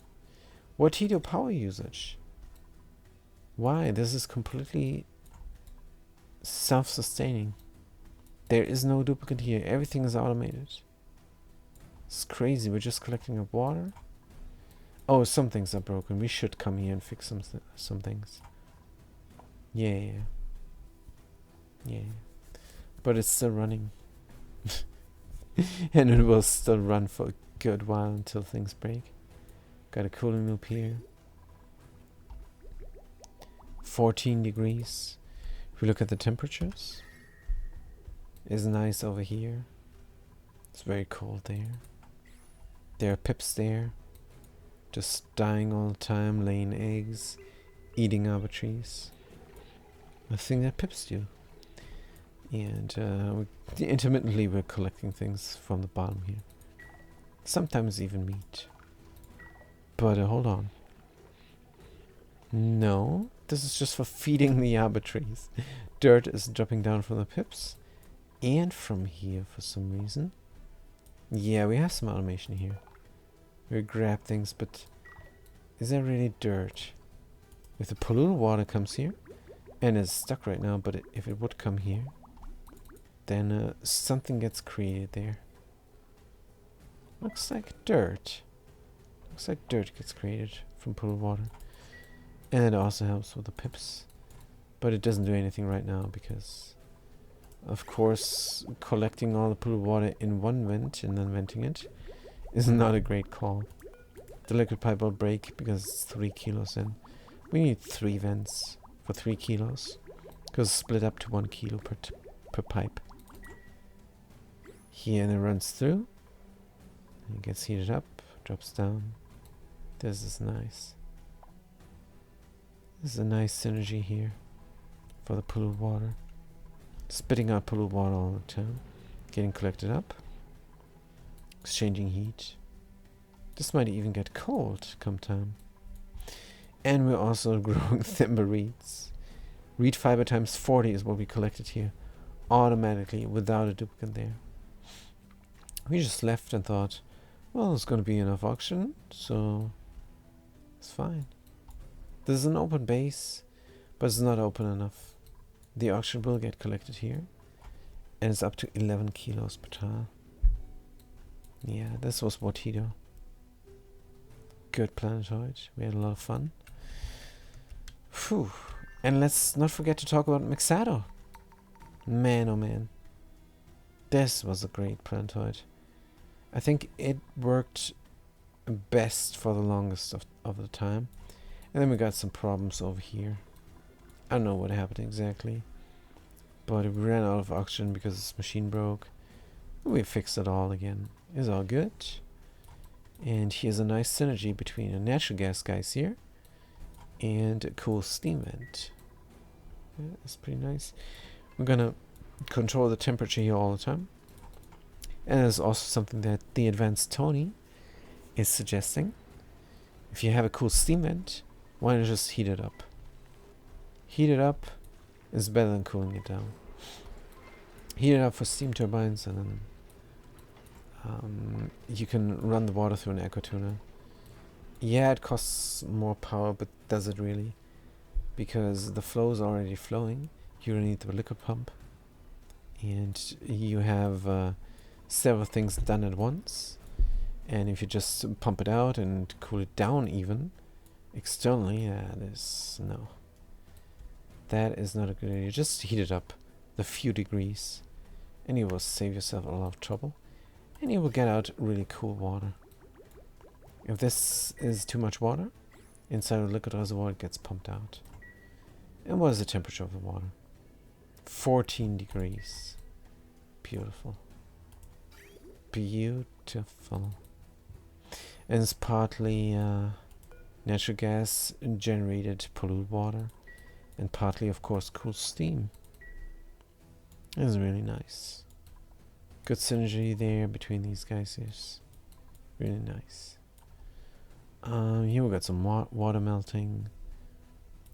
What Tito power usage? Why? This is completely self-sustaining. There is no duplicate here. Everything is automated. It's crazy. We're just collecting up water. Oh, some things are broken. We should come here and fix some things. Yeah. But it's still running. And it will still run for a good while until things break. Got a cooling loop here. 14 degrees. If we look at the temperatures, it's nice over here. It's very cold there. There are pips there, just dying all the time, laying eggs, eating arbor trees. A thing that pips do. And intermittently we're collecting things from the bottom here. Sometimes even meat. But hold on. No, this is just for feeding the arbor trees. Dirt is dropping down from the pips. And from here for some reason. Yeah, we have some automation here. We grab things, but is that really dirt? If the polluted water comes here, and it's stuck right now, but if it would come here, then something gets created there. Looks like dirt. Looks like dirt gets created from polluted water. And it also helps with the pips. But it doesn't do anything right now because, of course, collecting all the polluted water in one vent and then venting it is not a great call. The liquid pipe will break because it's 3 kilos in. We need 3 vents for 3 kilos. Because it's split up to 1 kilo per pipe. Here, and it runs through. And it gets heated up, drops down. This is nice. This is a nice synergy here for the polluted water. Spitting out polluted water all the time. Getting collected up. Exchanging heat. This might even get cold come time. And we're also growing timber reeds. Reed fiber times 40 is what we collected here. Automatically, without a duplicate there. We just left and thought, well, there's going to be enough oxygen, so it's fine. This is an open base, but it's not open enough. The oxygen will get collected here. And it's up to 11 kilos per tile. Yeah, this was Watito. Good planetoid. We had a lot of fun. Phew. And let's not forget to talk about Mixado. Man, oh man. This was a great planetoid. I think it worked best for the longest of the time. And then we got some problems over here. I don't know what happened exactly. But we ran out of oxygen because this machine broke. We fixed it all again. It's all good. And here's a nice synergy between a natural gas guys here and a cool steam vent. Yeah, that's pretty nice. We're gonna control the temperature here all the time. And there's also something that the advanced Tony is suggesting. If you have a cool steam vent, why not just heat it up? Heat it up is better than cooling it down. Heat it up for steam turbines, and then you can run the water through an aqua tuner. Yeah, it costs more power, but does it really? Because the flow is already flowing. You don't need the liquid pump. And you have several things done at once. And if you just pump it out and cool it down even, externally, that is no. That is not a good idea. Just heat it up a few degrees. And you will save yourself a lot of trouble. And you will get out really cool water. If this is too much water, inside a liquid reservoir it gets pumped out. And what is the temperature of the water? 14 degrees. Beautiful. Beautiful. And it's partly natural gas generated polluted water. And partly, of course, cool steam. It's really nice. Good synergy there between these guys. Is really nice. Here we got some water melting.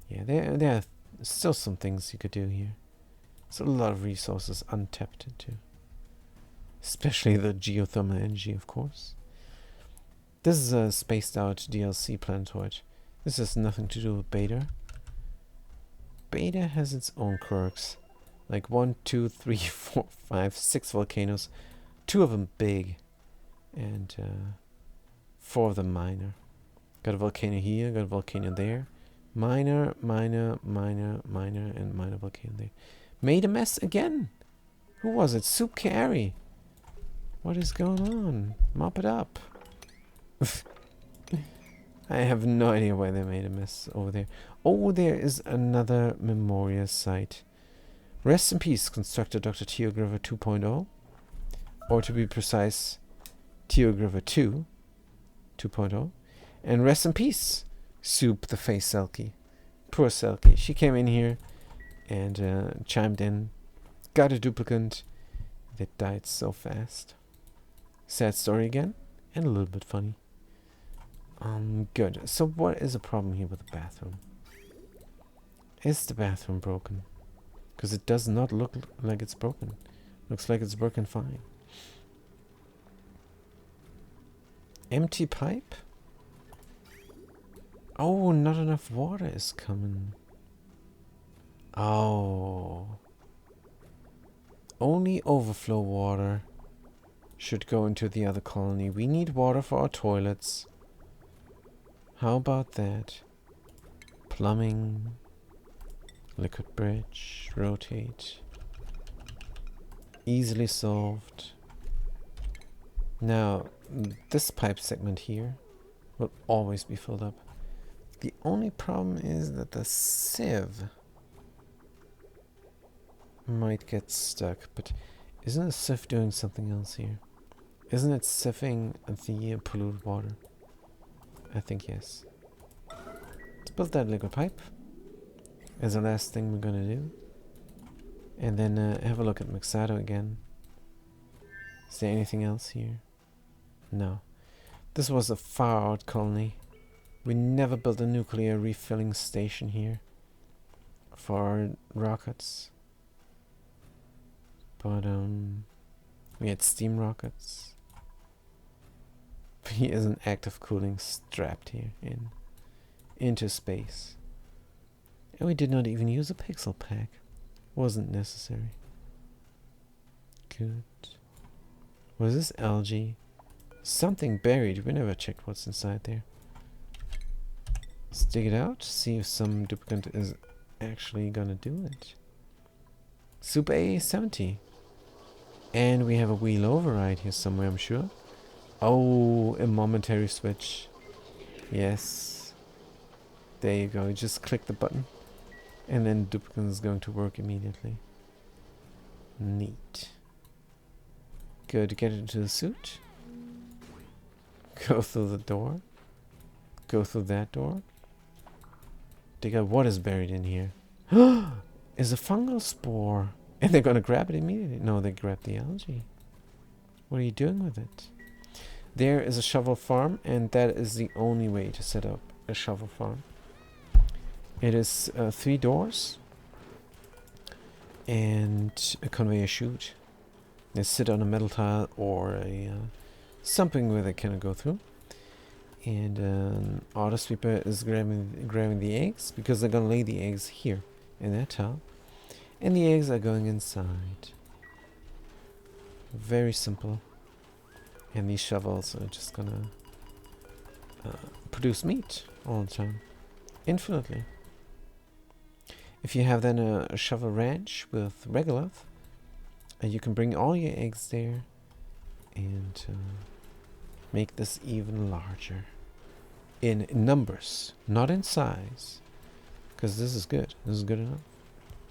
Yeah, there are still some things you could do here. There's a lot of resources untapped into. Especially the geothermal energy, of course. This is a spaced out DLC planetoid. This has nothing to do with Baator. Baator has its own quirks. Like 1, 2, 3, 4, 5, 6 volcanoes. 2 of them big. And 4 of them minor. Got a volcano here, got a volcano there. Minor, minor, minor, minor, and minor volcano there. Made a mess again. Who was it? Soup Carry. What is going on? Mop it up. I have no idea why they made a mess over there. Oh, there is another memorial site. Rest in peace, constructor Dr. Teogriver 2.0. Or to be precise, Teogriver 2 2.0. And rest in peace, Soup the Face Selkie. Poor Selkie. She came in here and chimed in. Got a duplicant that died so fast. Sad story again, and a little bit funny. Good. So what is the problem here with the bathroom? Is the bathroom broken? Because it does not look like it's broken. Looks like it's working fine. Empty pipe? Oh, not enough water is coming. Oh. Only overflow water should go into the other colony. We need water for our toilets. How about that? Plumbing. Liquid bridge. Rotate. Easily solved. Now, this pipe segment here will always be filled up. The only problem is that the sieve might get stuck, but isn't the sieve doing something else here? Isn't it sieving the polluted water? I think yes. Let's build that liquid pipe as the last thing we're gonna do. And then have a look at Mixado again. Is there anything else here? No. This was a far out colony. We never built a nuclear refilling station here for our rockets. But we had steam rockets. Here's an active cooling strapped here into space. And we did not even use a pixel pack. Wasn't necessary. Good. Was this algae? Something buried. We never checked what's inside there. Let's dig it out. See if some duplicant is actually gonna do it. Soup A70. And we have a wheel override here somewhere, I'm sure. Oh, a momentary switch. Yes. There you go. You just click the button. And then duplicant is going to work immediately. Neat. Good. Get it into the suit. Go through the door. Go through that door. Dig out what is buried in here. Is a fungal spore. And they're going to grab it immediately. No, they grab the algae. What are you doing with it? There is a shovel farm, and that is the only way to set up a shovel farm. It is 3 doors and a conveyor chute. They sit on a metal tile or a something where they cannot go through. And auto sweeper is grabbing the eggs because they're gonna lay the eggs here in that tile, and the eggs are going inside. Very simple. And these shovels are just gonna produce meat all the time, infinitely. If you have then a shovel ranch with regolith, you can bring all your eggs there and make this even larger. In numbers, not in size. Because this is good. This is good enough.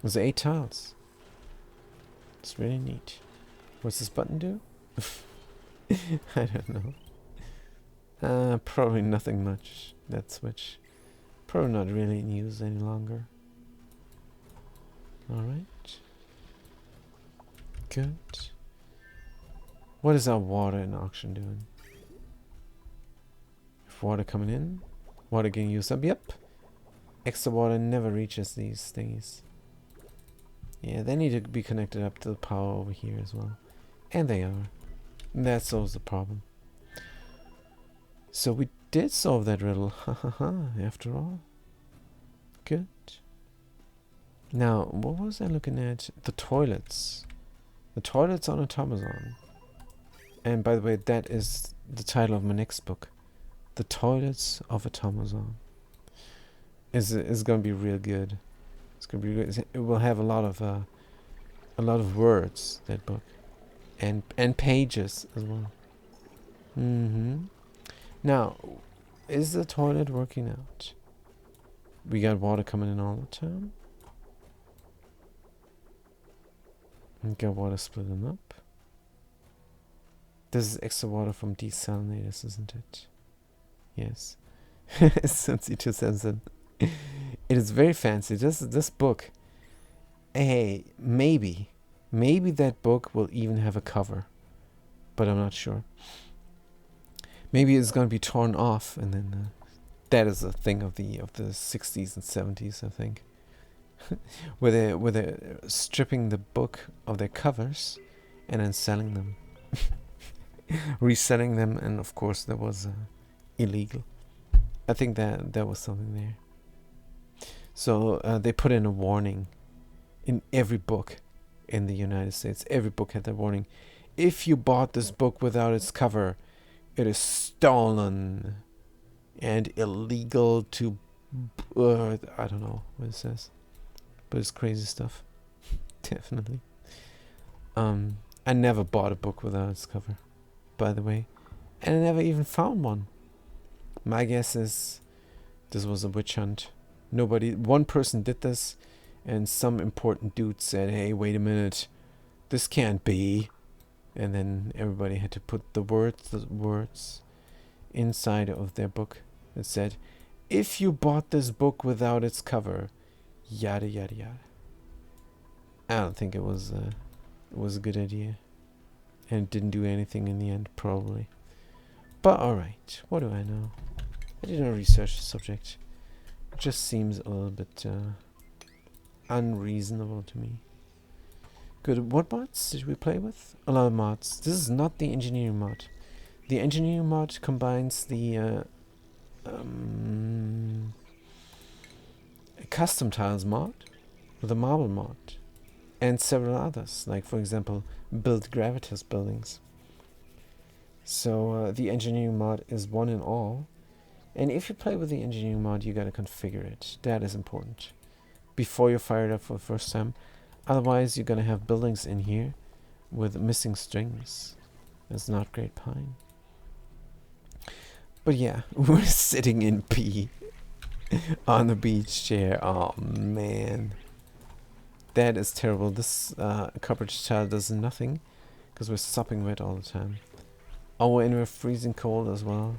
There's 8 tiles. It's really neat. What's this button do? I don't know. Probably nothing much. That switch. Probably not really in use any longer. Alright. Good. What is our water in auction doing? If water coming in, water getting used up. Yep. Extra water never reaches these thingies. Yeah, they need to be connected up to the power over here as well. And they are. And that solves the problem. So we did solve that riddle. After all. Good. Now, what was I looking at? The toilets. The toilets on Automazon. And by the way, that is the title of my next book. The Toilets of Automazon. Is going to be real good. It's going to be good. It will have a lot of words, that book. And pages as well. Now, is the toilet working out? We got water coming in all the time. We got water splitting up. This is extra water from desalinators, isn't it? Yes. Since you just said It is very fancy. This book, hey, maybe that book will even have a cover, but I'm not sure. Maybe it's going to be torn off, and then that is a thing of the 60s and 70s, I think, where they're stripping the book of their covers and then selling them, reselling them, and of course that was illegal. I think that was something there. So they put in a warning in every book in the United States. Every book had that warning. If you bought this book without its cover, it is stolen and illegal to... I don't know what it says. But it's crazy stuff. Definitely. I never bought a book without its cover, by the way. And I never even found one. My guess is this was a witch hunt. One person did this, and some important dude said, hey, wait a minute, this can't be. And then everybody had to put the words inside of their book that said, if you bought this book without its cover, yada yada yada. I don't think it was a good idea, and it didn't do anything in the end, probably. But alright, what do I know? I didn't research the subject. It just seems a little bit unreasonable to me. Good. What mods did we play with? A lot of mods. This is not the engineering mod. The engineering mod combines the custom tiles mod with a marble mod and several others, like for example build gravitas buildings. So the engineering mod is one in all, and if you play with the engineering mod, you gotta configure it. That is important before you fire it up for the first time. Otherwise, you're gonna have buildings in here with missing strings. That's not great pine. But yeah, we're sitting in P on the beach chair. Oh man, that is terrible. This coverage tile does nothing because we're sopping wet all the time. Oh, and we're freezing cold as well.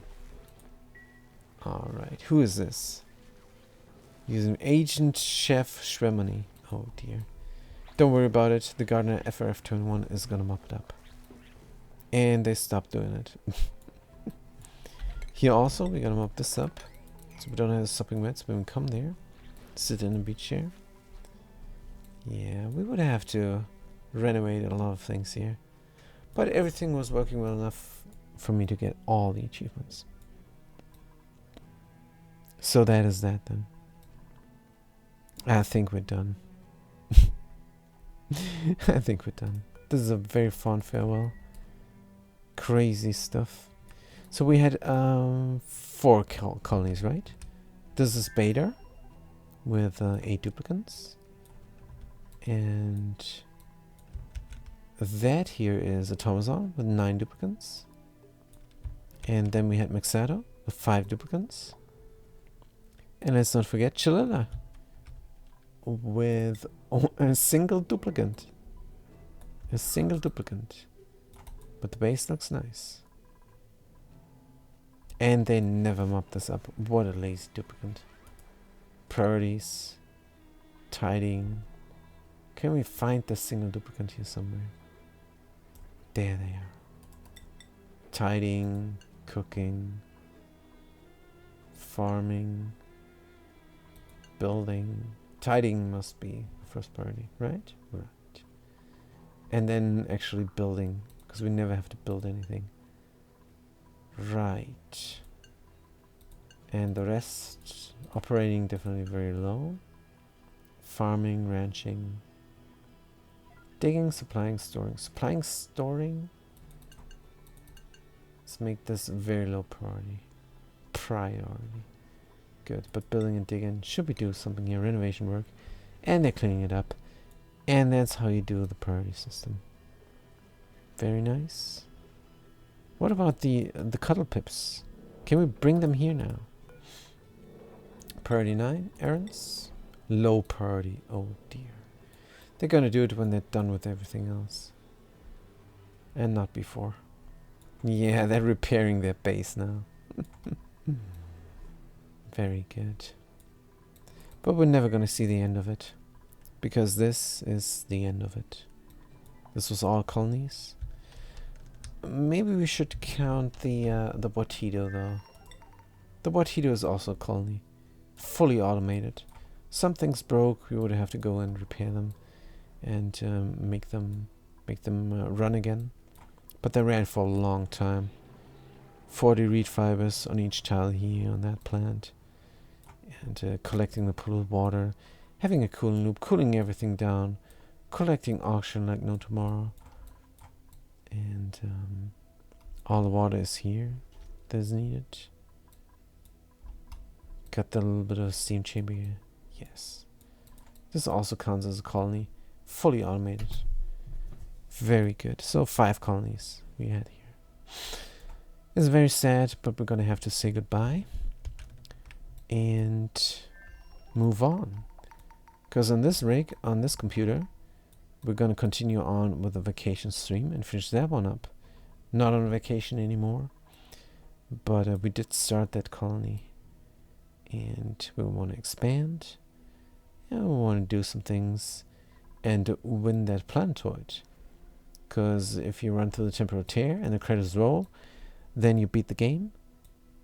Alright, who is this? Using Agent Chef Shremony. Oh dear. Don't worry about it. The gardener FRF21 is gonna mop it up. And they stopped doing it. Here also, we're gonna mop this up. So we don't have the sopping wet when we come there. Sit in a beach chair. Yeah, we would have to renovate a lot of things here. But everything was working well enough for me to get all the achievements. So that is that then. I think we're done. I think we're done. This is a very fun farewell. Crazy stuff. So we had 4 colonies, right? This is Baator with 8 duplicants. And that here is Automazon with 9 duplicants. And then we had Mixado with 5 duplicants. And let's not forget Chililla with a single duplicant. A single duplicant. But the base looks nice. And they never mopped this up. What a lazy duplicant. Priorities. Tidying. Can we find the single duplicant here somewhere? There they are. Tidying. Cooking. Farming. Building. Tidying must be first priority, right? Right. And then actually building, because we never have to build anything. Right. And the rest, operating definitely very low. Farming, ranching. Digging, supplying, storing. Supplying, storing. Let's make this very low priority. Priority. Good, but building and digging, should we do something here? Renovation work. And they're cleaning it up. And that's how you do the priority system. Very nice. What about the cuddle pips? Can we bring them here now? Priority 9, errands. Low priority, oh dear. They're gonna do it when they're done with everything else. And not before. Yeah, they're repairing their base now. Very good. But we're never going to see the end of it, because this is the end of it. This was all colonies. Maybe we should count the Baator though. The Baator is also a colony, fully automated. Some things broke, we would have to go and repair them and make them run again. But they ran for a long time. 40 reed fibers on each tile here on that plant, and collecting the polluted water, having a cooling loop, cooling everything down, collecting oxygen like no tomorrow, and all the water is here that is needed. Got the little bit of steam chamber here. Yes. This also counts as a colony, fully automated. Very good. So 5 colonies we had here. It's very sad, but we're gonna have to say goodbye and move on. Because on this rig, on this computer, we're gonna continue on with the vacation stream and finish that one up. Not on vacation anymore, but we did start that colony, and we want to expand, and we want to do some things and win that planetoid. Because if you run through the temporal tear and the credits roll, then you beat the game.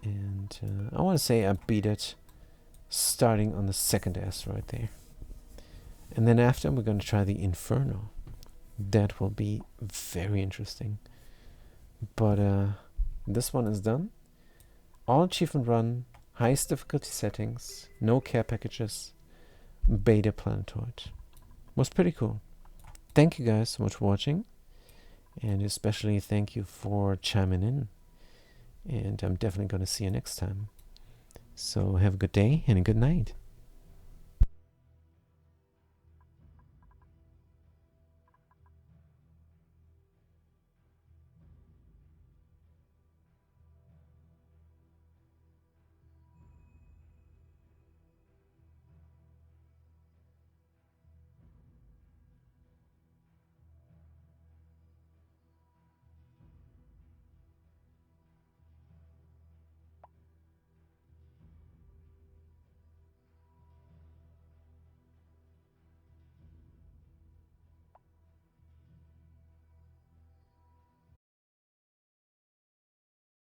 And I want to say I beat it starting on the 2nd asteroid there. And then after, we're going to try the Inferno. That will be very interesting. But this one is done. All achievement run, highest difficulty settings, no care packages, beta planetoid. Was pretty cool. Thank you guys so much for watching. And especially thank you for chiming in. And I'm definitely going to see you next time. So have a good day and a good night.